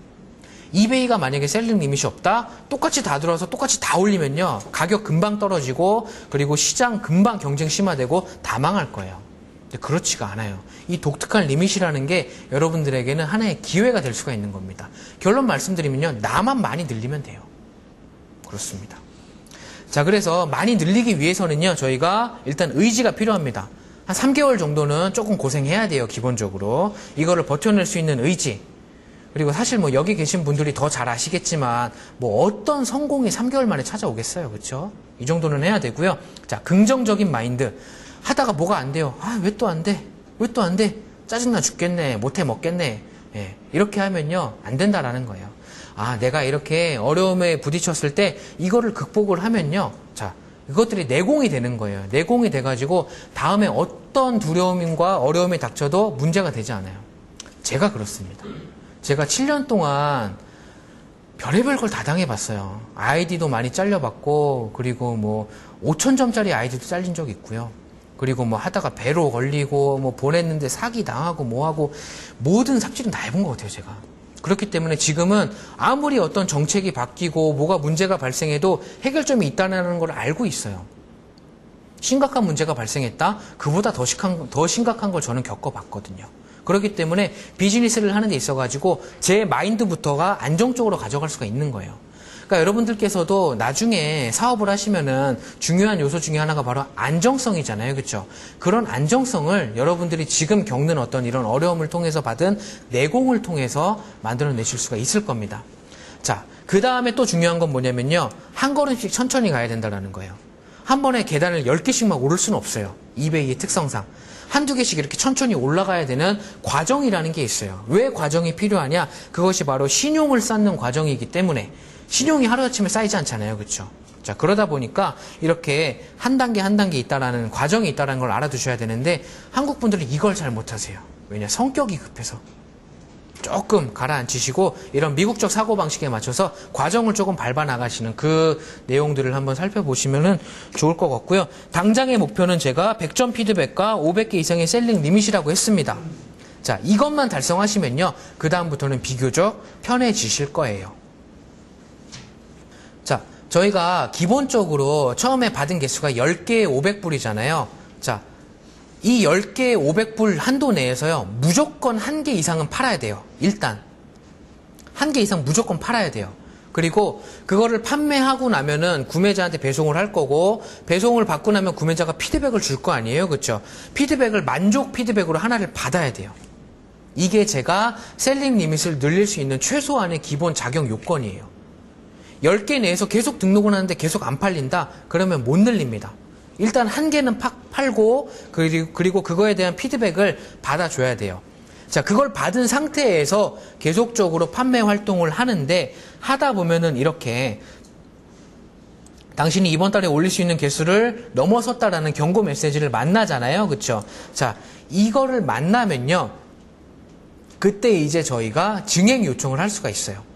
Speaker 1: 이베이가 만약에 셀링 리밋이 없다? 똑같이 다 들어와서 똑같이 다 올리면요. 가격 금방 떨어지고 그리고 시장 금방 경쟁 심화되고 다 망할 거예요. 근데 그렇지가 않아요. 이 독특한 리밋이라는 게 여러분들에게는 하나의 기회가 될 수가 있는 겁니다. 결론 말씀드리면요. 나만 많이 늘리면 돼요. 그렇습니다. 자, 그래서 많이 늘리기 위해서는요, 저희가 일단 의지가 필요합니다. 한 3개월 정도는 조금 고생해야 돼요, 기본적으로. 이거를 버텨낼 수 있는 의지. 그리고 사실 뭐 여기 계신 분들이 더 잘 아시겠지만, 뭐 어떤 성공이 3개월 만에 찾아오겠어요, 그쵸? 이 정도는 해야 되고요. 자, 긍정적인 마인드. 하다가 뭐가 안 돼요. 아, 왜 또 안 돼? 왜 또 안 돼? 짜증나 죽겠네. 못해 먹겠네. 예, 이렇게 하면요, 안 된다라는 거예요. 아, 내가 이렇게 어려움에 부딪혔을 때 이거를 극복을 하면요. 자, 이것들이 내공이 되는 거예요. 내공이 돼가지고 다음에 어떤 두려움과 어려움이 닥쳐도 문제가 되지 않아요. 제가 그렇습니다. 제가 7년 동안 별의별 걸 다 당해봤어요. 아이디도 많이 잘려봤고 그리고 뭐 5,000점짜리 아이디도 잘린 적이 있고요. 그리고 뭐 하다가 배로 걸리고 뭐 보냈는데 사기 당하고 뭐하고 모든 삽질은 다 해본 것 같아요, 제가. 그렇기 때문에 지금은 아무리 어떤 정책이 바뀌고 뭐가 문제가 발생해도 해결점이 있다는 걸 알고 있어요. 심각한 문제가 발생했다? 그보다 더 심각한 걸 저는 겪어봤거든요. 그렇기 때문에 비즈니스를 하는 데 있어가지고 제 마인드부터가 안정적으로 가져갈 수가 있는 거예요. 그러니까 여러분들께서도 나중에 사업을 하시면은 중요한 요소 중에 하나가 바로 안정성이잖아요. 그렇죠? 그런 안정성을 여러분들이 지금 겪는 어떤 이런 어려움을 통해서 받은 내공을 통해서 만들어내실 수가 있을 겁니다. 자, 그 다음에 또 중요한 건 뭐냐면요. 한 걸음씩 천천히 가야 된다는 거예요. 한 번에 계단을 10개씩 막 오를 수는 없어요. 이베이의 특성상. 한두 개씩 이렇게 천천히 올라가야 되는 과정이라는 게 있어요. 왜 과정이 필요하냐? 그것이 바로 신용을 쌓는 과정이기 때문에 신용이 하루아침에 쌓이지 않잖아요. 그렇죠? 자, 그러다 보니까 이렇게 한 단계 한 단계 있다라는 과정이 있다는 걸 알아두셔야 되는데 한국 분들은 이걸 잘 못하세요. 왜냐? 성격이 급해서. 조금 가라앉히시고 이런 미국적 사고방식에 맞춰서 과정을 조금 밟아 나가시는 그 내용들을 한번 살펴보시면 좋을 것 같고요. 당장의 목표는 제가 100점 피드백과 500개 이상의 셀링 리밋이라고 했습니다. 자, 이것만 달성하시면요. 그 다음부터는 비교적 편해지실 거예요. 자, 저희가 기본적으로 처음에 받은 개수가 10개에 500불이잖아요. 자, 이 10개 500불 한도 내에서요. 무조건 1개 이상은 팔아야 돼요. 일단 1개 이상 무조건 팔아야 돼요. 그리고 그거를 판매하고 나면은 구매자한테 배송을 할 거고 배송을 받고 나면 구매자가 피드백을 줄 거 아니에요. 그렇죠? 피드백을 만족 피드백으로 하나를 받아야 돼요. 이게 제가 셀링 리밋을 늘릴 수 있는 최소한의 기본 자격 요건이에요. 10개 내에서 계속 등록을 하는데 계속 안 팔린다? 그러면 못 늘립니다. 일단 1개는 팔고 그리고 그거에 대한 피드백을 받아줘야 돼요. 자, 그걸 받은 상태에서 계속적으로 판매 활동을 하는데 하다 보면은 이렇게 당신이 이번 달에 올릴 수 있는 개수를 넘어섰다라는 경고 메시지를 만나잖아요. 그렇죠? 자, 이거를 만나면요. 그때 이제 저희가 증액 요청을 할 수가 있어요.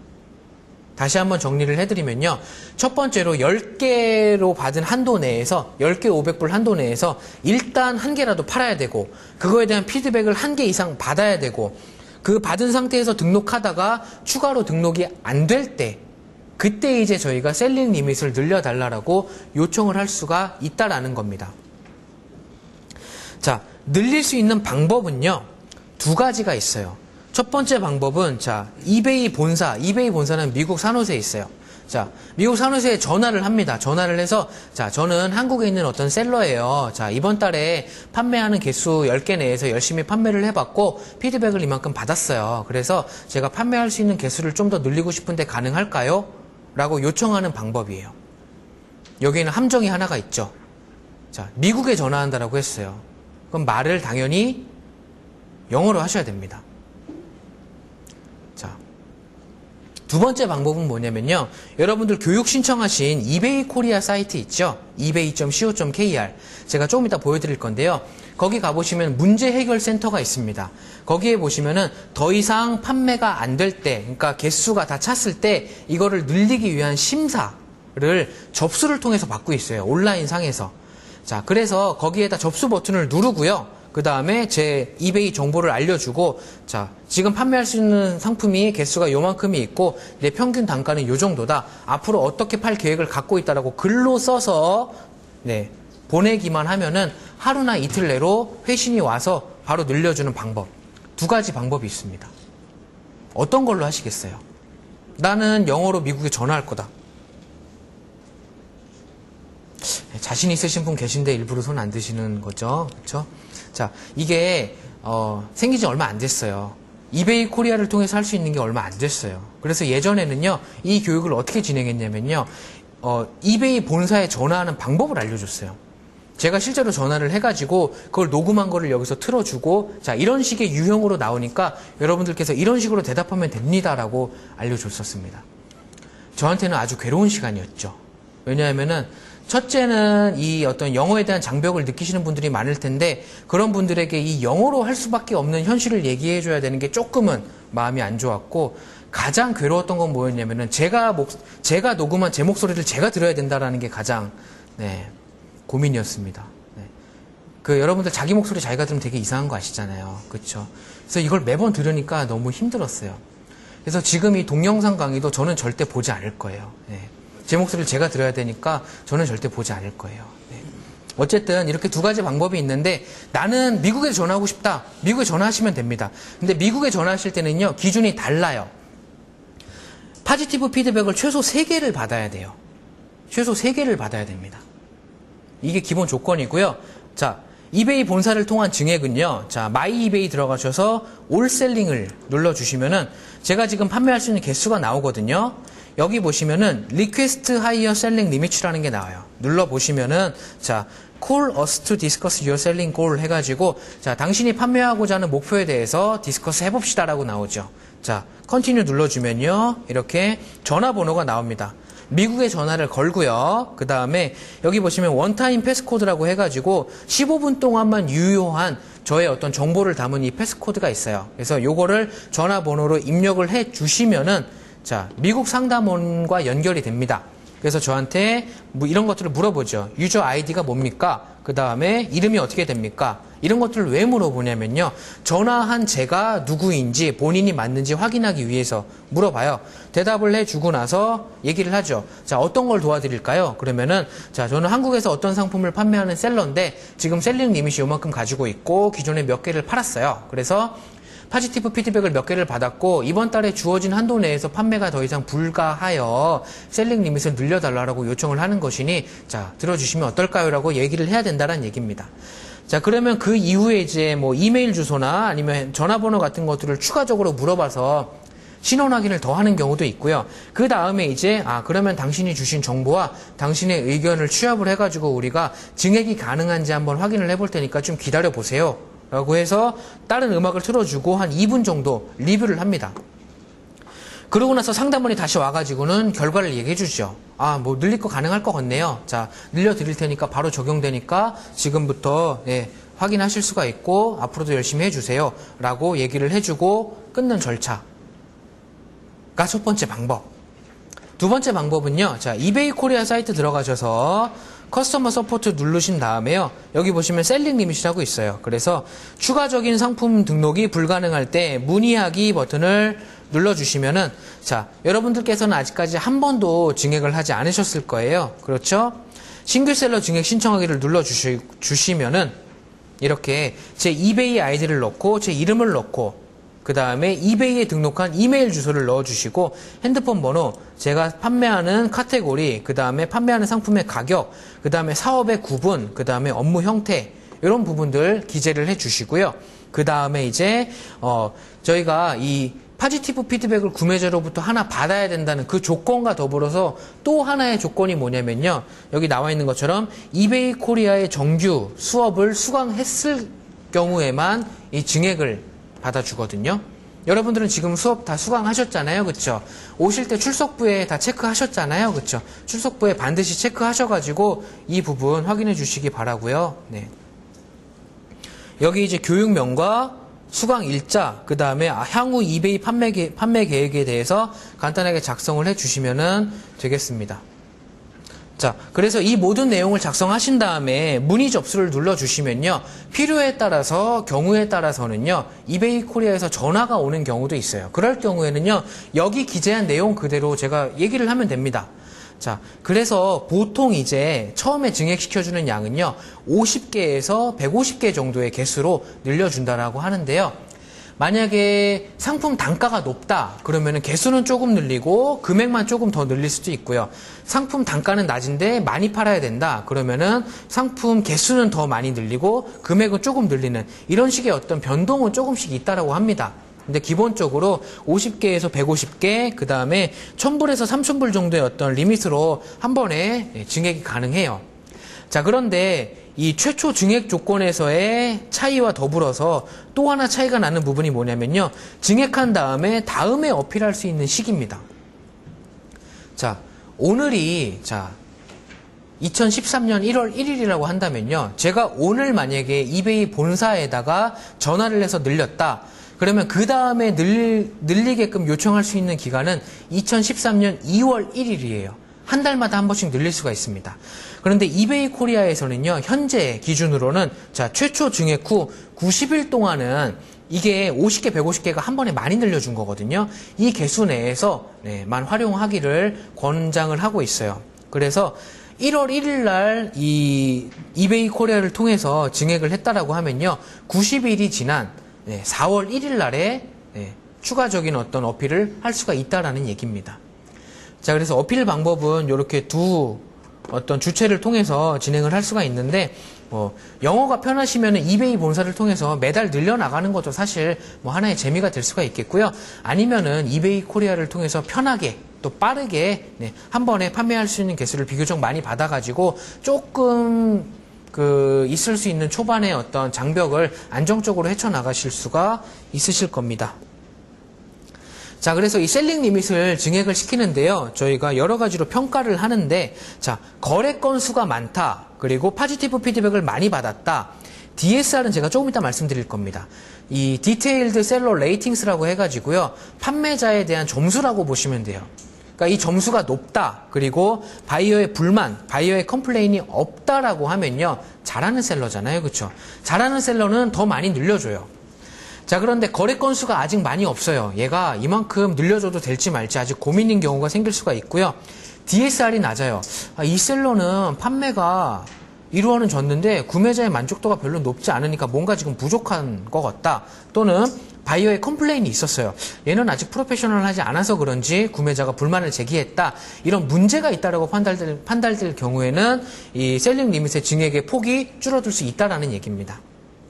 Speaker 1: 다시 한번 정리를 해드리면요. 첫 번째로 10개로 받은 한도 내에서 10개 500불 한도 내에서 일단 1개라도 팔아야 되고 그거에 대한 피드백을 1개 이상 받아야 되고 그 받은 상태에서 등록하다가 추가로 등록이 안 될 때 그때 이제 저희가 셀링 리밋을 늘려달라고 요청을 할 수가 있다라는 겁니다. 자, 늘릴 수 있는 방법은요. 2가지가 있어요. 첫 번째 방법은 자, 이베이 본사는 미국 산호세에 있어요. 자, 미국 산호세에 전화를 합니다. 전화를 해서 자, 저는 한국에 있는 어떤 셀러예요. 자, 이번 달에 판매하는 개수 10개 내에서 열심히 판매를 해봤고 피드백을 이만큼 받았어요. 그래서 제가 판매할 수 있는 개수를 좀 더 늘리고 싶은데 가능할까요? 라고 요청하는 방법이에요. 여기에는 함정이 하나가 있죠. 자, 미국에 전화한다라고 했어요. 그럼 말을 당연히 영어로 하셔야 됩니다. 자, 두 번째 방법은 뭐냐면요. 여러분들 교육 신청하신 이베이 코리아 사이트 있죠? ebay.co.kr 제가 조금 이따 보여드릴 건데요. 거기 가보시면 문제 해결 센터가 있습니다. 거기에 보시면은 더 이상 판매가 안 될 때, 그러니까 개수가 다 찼을 때 이거를 늘리기 위한 심사를 접수를 통해서 받고 있어요. 온라인 상에서. 자, 그래서 거기에다 접수 버튼을 누르고요. 그 다음에 제 이베이 정보를 알려주고 자, 지금 판매할 수 있는 상품이 개수가 요만큼이 있고 내 평균 단가는 요 정도다. 앞으로 어떻게 팔 계획을 갖고 있다라고 글로 써서 네, 보내기만 하면은 하루나 이틀 내로 회신이 와서 바로 늘려주는 방법. 2가지 방법이 있습니다. 어떤 걸로 하시겠어요? 나는 영어로 미국에 전화할 거다. 자신 있으신 분 계신데 일부러 손 안 드시는 거죠. 그렇죠? 자, 이게 생긴 지 얼마 안 됐어요. 이베이 코리아를 통해서 할 수 있는 게 얼마 안 됐어요. 그래서 예전에는요. 이 교육을 어떻게 진행했냐면요. 이베이 본사에 전화하는 방법을 알려줬어요. 제가 실제로 전화를 해가지고 그걸 녹음한 거를 여기서 틀어주고 자, 이런 식의 유형으로 나오니까 여러분들께서 이런 식으로 대답하면 됩니다라고 알려줬었습니다. 저한테는 아주 괴로운 시간이었죠. 왜냐하면은 첫째는 이 어떤 영어에 대한 장벽을 느끼시는 분들이 많을 텐데 그런 분들에게 이 영어로 할 수밖에 없는 현실을 얘기해 줘야 되는 게 조금은 마음이 안 좋았고 가장 괴로웠던 건 뭐였냐면은 제가 녹음한 제 목소리를 제가 들어야 된다라는 게 가장 고민이었습니다. 여러분들 자기 목소리 자기가 들으면 되게 이상한 거 아시잖아요. 그쵸? 그래서 이걸 매번 들으니까 너무 힘들었어요. 그래서 지금 이 동영상 강의도 저는 절대 보지 않을 거예요. 네. 제 목소리를 제가 들어야 되니까 저는 절대 보지 않을 거예요. 네. 어쨌든 이렇게 두 가지 방법이 있는데 나는 미국에 전화하고 싶다. 미국에 전화하시면 됩니다. 근데 미국에 전화하실 때는요. 기준이 달라요. 포지티브 피드백을 최소 3개를 받아야 돼요. 최소 3개를 받아야 됩니다. 이게 기본 조건이고요. 자, 이베이 본사를 통한 증액은요. 자, 마이 이베이 들어가셔서 올 셀링을 눌러주시면은 제가 지금 판매할 수 있는 개수가 나오거든요. 여기 보시면은 리퀘스트 하이어 셀링 리미츠라는 게 나와요. 눌러보시면은 자, call us to discuss your selling goal 해가지고 자, 당신이 판매하고자 하는 목표에 대해서 디스커스 해봅시다라고 나오죠. 자, 컨티뉴 눌러주면요. 이렇게 전화번호가 나옵니다. 미국에 전화를 걸고요. 그 다음에 여기 보시면 원타임 패스코드라고 해가지고 15분 동안만 유효한 저의 어떤 정보를 담은 이 패스코드가 있어요. 그래서 요거를 전화번호로 입력을 해 주시면은 자, 미국 상담원과 연결이 됩니다. 그래서 저한테 뭐 이런 것들을 물어보죠. 유저 아이디가 뭡니까? 그 다음에 이름이 어떻게 됩니까? 이런 것들을 왜 물어보냐면요. 전화한 제가 누구인지 본인이 맞는지 확인하기 위해서 물어봐요. 대답을 해주고 나서 얘기를 하죠. 자, 어떤 걸 도와드릴까요? 그러면은 자, 저는 한국에서 어떤 상품을 판매하는 셀러인데 지금 셀링 리밋이 요만큼 가지고 있고 기존에 몇 개를 팔았어요. 그래서 포지티브 피드백을 몇 개를 받았고 이번 달에 주어진 한도 내에서 판매가 더 이상 불가하여 셀링 리밋을 늘려달라고 요청을 하는 것이니 자, 들어주시면 어떨까요? 라고 얘기를 해야 된다는 얘기입니다. 자, 그러면 그 이후에 이제 뭐 이메일 주소나 아니면 전화번호 같은 것들을 추가적으로 물어봐서 신원 확인을 더 하는 경우도 있고요. 그 다음에 이제 그러면 당신이 주신 정보와 당신의 의견을 취합을 해가지고 우리가 증액이 가능한지 한번 확인을 해볼 테니까 좀 기다려 보세요. 라고 해서 다른 음악을 틀어주고 한 2분 정도 리뷰를 합니다. 그러고 나서 상담원이 다시 와가지고는 결과를 얘기해 주죠. 뭐 늘릴 거 가능할 것 같네요. 자, 늘려드릴 테니까 바로 적용되니까 지금부터 확인하실 수가 있고 앞으로도 열심히 해주세요. 라고 얘기를 해주고 끊는 절차가 첫 번째 방법. 두 번째 방법은요. 자, 이베이 코리아 사이트 들어가셔서 커스터머 서포트 누르신 다음에요. 여기 보시면 셀링 리밋이라고 있어요. 그래서 추가적인 상품 등록이 불가능할 때 문의하기 버튼을 눌러주시면은 자, 여러분들께서는 아직까지 한 번도 증액을 하지 않으셨을 거예요. 그렇죠? 싱글셀러 증액 신청하기를 눌러주시면은 이렇게 제 이베이 아이디를 넣고 제 이름을 넣고 그 다음에 이베이에 등록한 이메일 주소를 넣어주시고 핸드폰 번호, 제가 판매하는 카테고리, 그 다음에 판매하는 상품의 가격, 그 다음에 사업의 구분, 그 다음에 업무 형태 이런 부분들 기재를 해주시고요. 그 다음에 이제 저희가 이 포지티브 피드백을 구매자로부터 하나 받아야 된다는 그 조건과 더불어서 또 하나의 조건이 뭐냐면요. 여기 나와 있는 것처럼 이베이 코리아의 정규 수업을 수강했을 경우에만 이 증액을 받아주거든요. 여러분들은 지금 수업 다 수강하셨잖아요. 그쵸? 오실 때 출석부에 다 체크하셨잖아요. 그쵸? 출석부에 반드시 체크하셔가지고 이 부분 확인해 주시기 바라고요. 네. 여기 이제 교육명과 수강 일자, 그 다음에 향후 이베이 판매 계획에 대해서 간단하게 작성을 해 주시면 되겠습니다. 자, 그래서 이 모든 내용을 작성하신 다음에 문의 접수를 눌러주시면요. 필요에 따라서, 경우에 따라서는요. 이베이 코리아에서 전화가 오는 경우도 있어요. 그럴 경우에는요. 여기 기재한 내용 그대로 제가 얘기를 하면 됩니다. 자, 그래서 보통 이제 처음에 증액시켜주는 양은요. 50개에서 150개 정도의 개수로 늘려준다라고 하는데요. 만약에 상품 단가가 높다 그러면은 개수는 조금 늘리고 금액만 조금 더 늘릴 수도 있고요. 상품 단가는 낮은데 많이 팔아야 된다 그러면은 상품 개수는 더 많이 늘리고 금액은 조금 늘리는 이런 식의 어떤 변동은 조금씩 있다라고 합니다. 근데 기본적으로 50개에서 150개 그 다음에 1000불에서 3000불 정도의 어떤 리밋으로 한 번에 증액이 가능해요. 자, 그런데 이 최초 증액 조건에서의 차이와 더불어서 또 하나 차이가 나는 부분이 뭐냐면요. 증액한 다음에 어필할 수 있는 시기입니다. 자, 오늘이 2013년 1월 1일이라고 한다면요. 제가 오늘 만약에 이베이 본사에다가 전화를 해서 늘렸다. 그러면 그 다음에 늘리게끔 요청할 수 있는 기간은 2013년 2월 1일이에요. 한 달마다 한 번씩 늘릴 수가 있습니다. 그런데 이베이 코리아에서는요, 현재 기준으로는 자, 최초 증액 후 90일 동안은 이게 50개, 150개가 한 번에 많이 늘려준 거거든요. 이 개수 내에서 만 활용하기를 권장을 하고 있어요. 그래서 1월 1일 날 이 이베이 코리아를 통해서 증액을 했다라고 하면요, 90일이 지난 4월 1일 날에 추가적인 어떤 어필을 할 수가 있다라는 얘기입니다. 자, 그래서 어필 방법은 이렇게 두 어떤 주체를 통해서 진행을 할 수가 있는데, 영어가 편하시면 이베이 본사를 통해서 매달 늘려나가는 것도 사실 하나의 재미가 될 수가 있겠고요. 아니면은 이베이 코리아를 통해서 편하게 또 빠르게 한 번에 판매할 수 있는 개수를 비교적 많이 받아가지고 조금 있을 수 있는 초반의 어떤 장벽을 안정적으로 헤쳐나가실 수가 있으실 겁니다. 자, 그래서 이 셀링 리밋을 증액을 시키는데요, 저희가 여러 가지로 평가를 하는데, 자, 거래 건수가 많다, 그리고 포지티브 피드백을 많이 받았다. DSR은 제가 조금 이따 말씀드릴 겁니다. 이 디테일드 셀러 레이팅스라고 해가지고요, 판매자에 대한 점수라고 보시면 돼요. 그러니까 이 점수가 높다, 그리고 바이어의 불만, 바이어의 컴플레인이 없다라고 하면요, 잘하는 셀러잖아요, 그렇죠? 잘하는 셀러는 더 많이 늘려줘요. 자, 그런데 거래 건수가 아직 많이 없어요. 얘가 이만큼 늘려줘도 될지 말지 아직 고민인 경우가 생길 수가 있고요. DSR이 낮아요. 이 셀러는 판매가 이루어는 졌는데 구매자의 만족도가 별로 높지 않으니까 뭔가 지금 부족한 것 같다. 또는 바이어의 컴플레인이 있었어요. 얘는 아직 프로페셔널하지 않아서 그런지 구매자가 불만을 제기했다. 이런 문제가 있다라고 판단될 경우에는 이 셀링 리밋의 증액의 폭이 줄어들 수 있다라는 얘기입니다.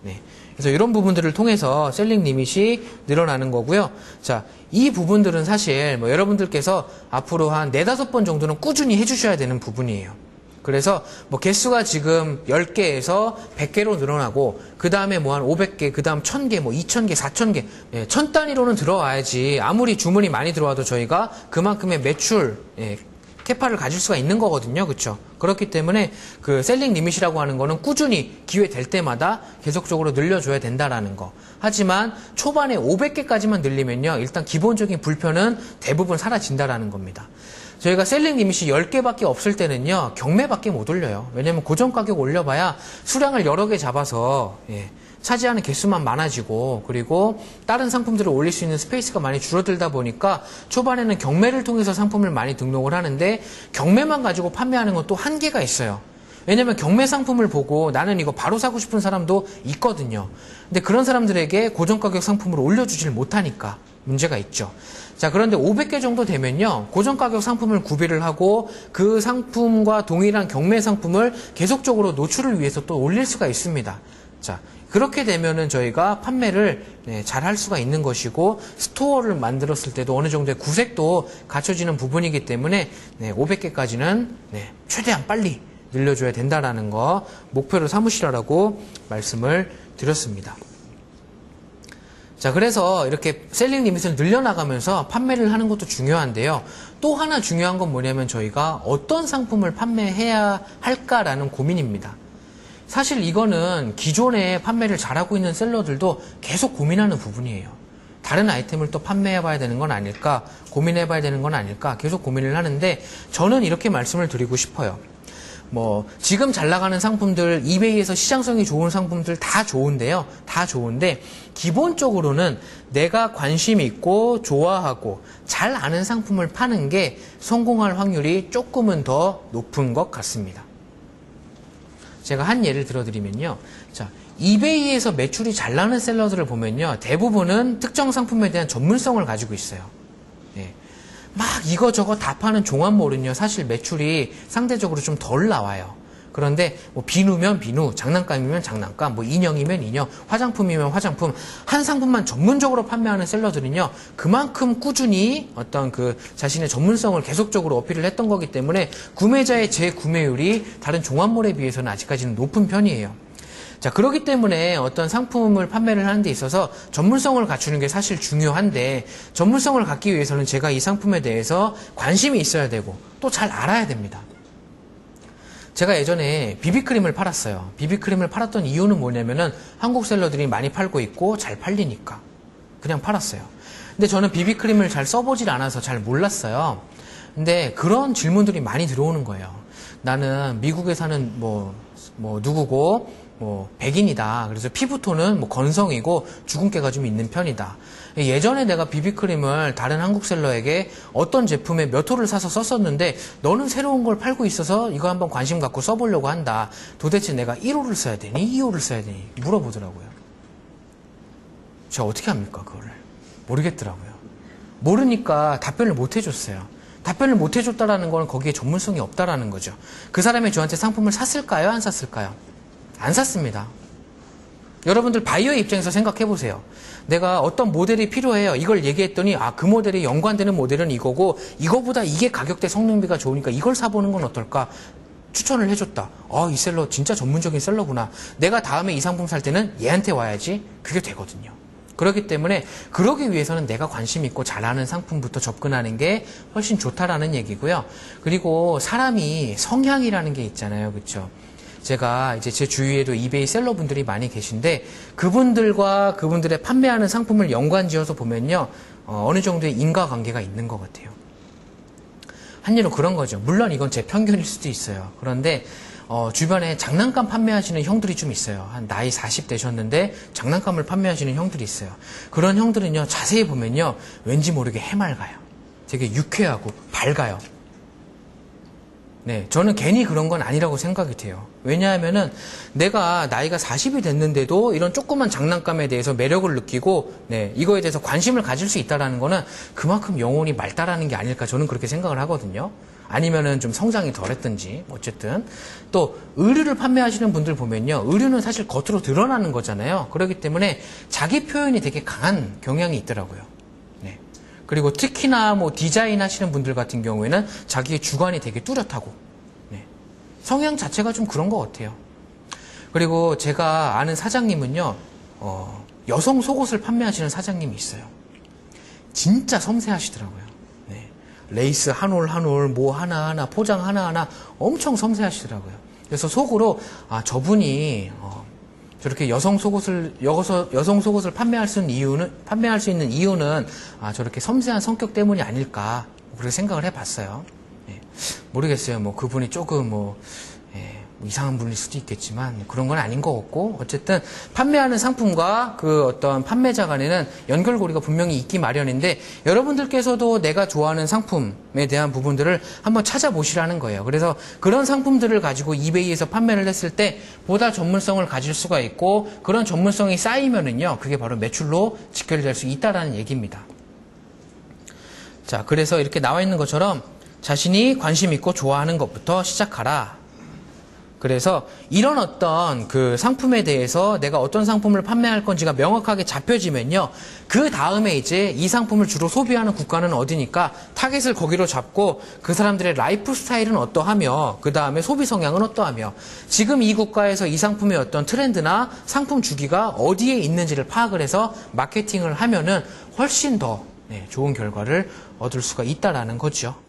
Speaker 1: 네. 그래서 이런 부분들을 통해서 셀링 리밋이 늘어나는 거고요. 자, 이 부분들은 사실 여러분들께서 앞으로 한 4-5번 정도는 꾸준히 해주셔야 되는 부분이에요. 그래서 개수가 지금 10개에서 100개로 늘어나고, 그 다음에 한 500개, 그 다음 1000개, 2000개, 4000개, 1000단위로는 들어와야지 아무리 주문이 많이 들어와도 저희가 그만큼의 매출, 캐파를 가질 수가 있는 거거든요. 그렇죠? 그렇기 때문에 그 셀링 리밋이라고 하는 거는 꾸준히 기회 될 때마다 계속적으로 늘려줘야 된다라는 거. 하지만 초반에 500개까지만 늘리면요, 일단 기본적인 불편은 대부분 사라진다라는 겁니다. 저희가 셀링 리밋이 10개밖에 없을 때는요, 경매밖에 못 올려요. 왜냐면 고정 가격 올려봐야 수량을 여러 개 잡아서 차지하는 개수만 많아지고, 그리고 다른 상품들을 올릴 수 있는 스페이스가 많이 줄어들다 보니까 초반에는 경매를 통해서 상품을 많이 등록을 하는데, 경매만 가지고 판매하는 건 또 한계가 있어요. 왜냐면 경매 상품을 보고 나는 이거 바로 사고 싶은 사람도 있거든요. 근데 그런 사람들에게 고정 가격 상품을 올려주질 못하니까 문제가 있죠. 자, 그런데 500개 정도 되면요, 고정 가격 상품을 구비를 하고 그 상품과 동일한 경매 상품을 계속적으로 노출을 위해서 또 올릴 수가 있습니다. 자, 그렇게 되면은 저희가 판매를 잘 할 수가 있는 것이고, 스토어를 만들었을 때도 어느 정도의 구색도 갖춰지는 부분이기 때문에 500개까지는 최대한 빨리 늘려줘야 된다라는 거 목표로 삼으시라고 말씀을 드렸습니다. 자, 그래서 이렇게 셀링 리밋을 늘려나가면서 판매를 하는 것도 중요한데요. 또 하나 중요한 건 뭐냐면 저희가 어떤 상품을 판매해야 할까라는 고민입니다. 사실 이거는 기존에 판매를 잘하고 있는 셀러들도 계속 고민하는 부분이에요. 다른 아이템을 또 판매해봐야 되는 건 아닐까, 고민해봐야 되는 건 아닐까 계속 고민을 하는데, 저는 이렇게 말씀을 드리고 싶어요. 지금 잘 나가는 상품들, 이베이에서 시장성이 좋은 상품들 다 좋은데요. 다 좋은데, 기본적으로는 내가 관심 있고 좋아하고 잘 아는 상품을 파는 게 성공할 확률이 조금은 더 높은 것 같습니다. 제가 한 예를 들어드리면요. 자, 이베이에서 매출이 잘 나는 셀러들을 보면요, 대부분은 특정 상품에 대한 전문성을 가지고 있어요. 막 이거저거 다 파는 종합몰은요, 사실 매출이 상대적으로 좀 덜 나와요. 그런데 비누면 비누, 장난감이면 장난감, 인형이면 인형, 화장품이면 화장품, 한 상품만 전문적으로 판매하는 셀러들은요, 그만큼 꾸준히 어떤 자신의 전문성을 계속적으로 어필을 했던 거기 때문에 구매자의 재구매율이 다른 종합몰에 비해서는 아직까지는 높은 편이에요. 자, 그렇기 때문에 어떤 상품을 판매를 하는 데 있어서 전문성을 갖추는 게 사실 중요한데, 전문성을 갖기 위해서는 제가 이 상품에 대해서 관심이 있어야 되고 또 잘 알아야 됩니다. 제가 예전에 비비크림을 팔았어요. 비비크림을 팔았던 이유는 뭐냐면은 한국 셀러들이 많이 팔고 있고 잘 팔리니까 그냥 팔았어요. 근데 저는 비비크림을 잘 써보질 않아서 잘 몰랐어요. 근데 그런 질문들이 많이 들어오는 거예요. 나는 미국에 사는 누구고 백인이다. 그래서 피부톤은 건성이고 주근깨가 좀 있는 편이다. 예전에 내가 비비크림을 다른 한국 셀러에게 어떤 제품에 몇 호를 사서 썼었는데 너는 새로운 걸 팔고 있어서 이거 한번 관심 갖고 써보려고 한다. 도대체 내가 1호를 써야 되니 2호를 써야 되니 물어보더라고요. 제가 어떻게 합니까 그거를? 모르겠더라고요. 모르니까 답변을 못 해줬어요. 답변을 못 해줬다라는 건 거기에 전문성이 없다라는 거죠. 그 사람이 저한테 상품을 샀을까요? 안 샀을까요? 안 샀습니다. 여러분들 바이어의 입장에서 생각해 보세요. 내가 어떤 모델이 필요해요. 이걸 얘기했더니 그 모델이 연관되는 모델은 이거고 이거보다 이게 가격대 성능비가 좋으니까 이걸 사보는 건 어떨까? 추천을 해줬다. 이 셀러 진짜 전문적인 셀러구나. 내가 다음에 이 상품 살 때는 얘한테 와야지. 그게 되거든요. 그렇기 때문에 그러기 위해서는 내가 관심 있고 잘 아는 상품부터 접근하는 게 훨씬 좋다라는 얘기고요. 그리고 사람이 성향이라는 게 있잖아요. 그렇죠? 제가 이제 제 주위에도 이베이 셀러분들이 많이 계신데 그분들과 그분들의 판매하는 상품을 연관지어서 보면요. 어느 정도의 인과관계가 있는 것 같아요. 한일은 그런 거죠. 물론 이건 제 편견일 수도 있어요. 그런데 주변에 장난감 판매하시는 형들이 좀 있어요. 한 나이 40 되셨는데 장난감을 판매하시는 형들이 있어요. 그런 형들은요. 자세히 보면요. 왠지 모르게 해맑아요. 되게 유쾌하고 밝아요. 네, 저는 괜히 그런 건 아니라고 생각이 돼요. 왜냐하면은 내가 나이가 40이 됐는데도 이런 조그만 장난감에 대해서 매력을 느끼고 이거에 대해서 관심을 가질 수 있다는 거는 그만큼 영혼이 맑다라는 게 아닐까 저는 그렇게 생각을 하거든요. 아니면은 좀 성장이 덜했든지 어쨌든 또 의류를 판매하시는 분들 보면요. 의류는 사실 겉으로 드러나는 거잖아요. 그렇기 때문에 자기 표현이 되게 강한 경향이 있더라고요. 네. 그리고 특히나 디자인 하시는 분들 같은 경우에는 자기의 주관이 되게 뚜렷하고 성향 자체가 좀 그런 것 같아요. 그리고 제가 아는 사장님은요. 여성 속옷을 판매하시는 사장님이 있어요. 진짜 섬세하시더라고요. 네. 레이스 한 올 한 올 하나하나 포장 하나하나 엄청 섬세하시더라고요. 그래서 속으로 저분이 저렇게 여성 속옷을 판매할 수 있는 이유는 저렇게 섬세한 성격 때문이 아닐까 그렇게 생각을 해봤어요. 모르겠어요. 그분이 조금 이상한 분일 수도 있겠지만 그런 건 아닌 것 같고 어쨌든 판매하는 상품과 그 어떤 판매자 간에는 연결고리가 분명히 있기 마련인데 여러분들께서도 내가 좋아하는 상품에 대한 부분들을 한번 찾아보시라는 거예요. 그래서 그런 상품들을 가지고 이베이에서 판매를 했을 때 보다 전문성을 가질 수가 있고 그런 전문성이 쌓이면은요 그게 바로 매출로 직결될 수 있다라는 얘기입니다. 자, 그래서 이렇게 나와 있는 것처럼 자신이 관심 있고 좋아하는 것부터 시작하라. 그래서 이런 어떤 그 상품에 대해서 내가 어떤 상품을 판매할 건지가 명확하게 잡혀지면요. 그 다음에 이제 이 상품을 주로 소비하는 국가는 어디니까 타겟을 거기로 잡고 그 사람들의 라이프 스타일은 어떠하며 그 다음에 소비 성향은 어떠하며 지금 이 국가에서 이 상품의 어떤 트렌드나 상품 주기가 어디에 있는지를 파악을 해서 마케팅을 하면은 훨씬 더 좋은 결과를 얻을 수가 있다라는 거죠.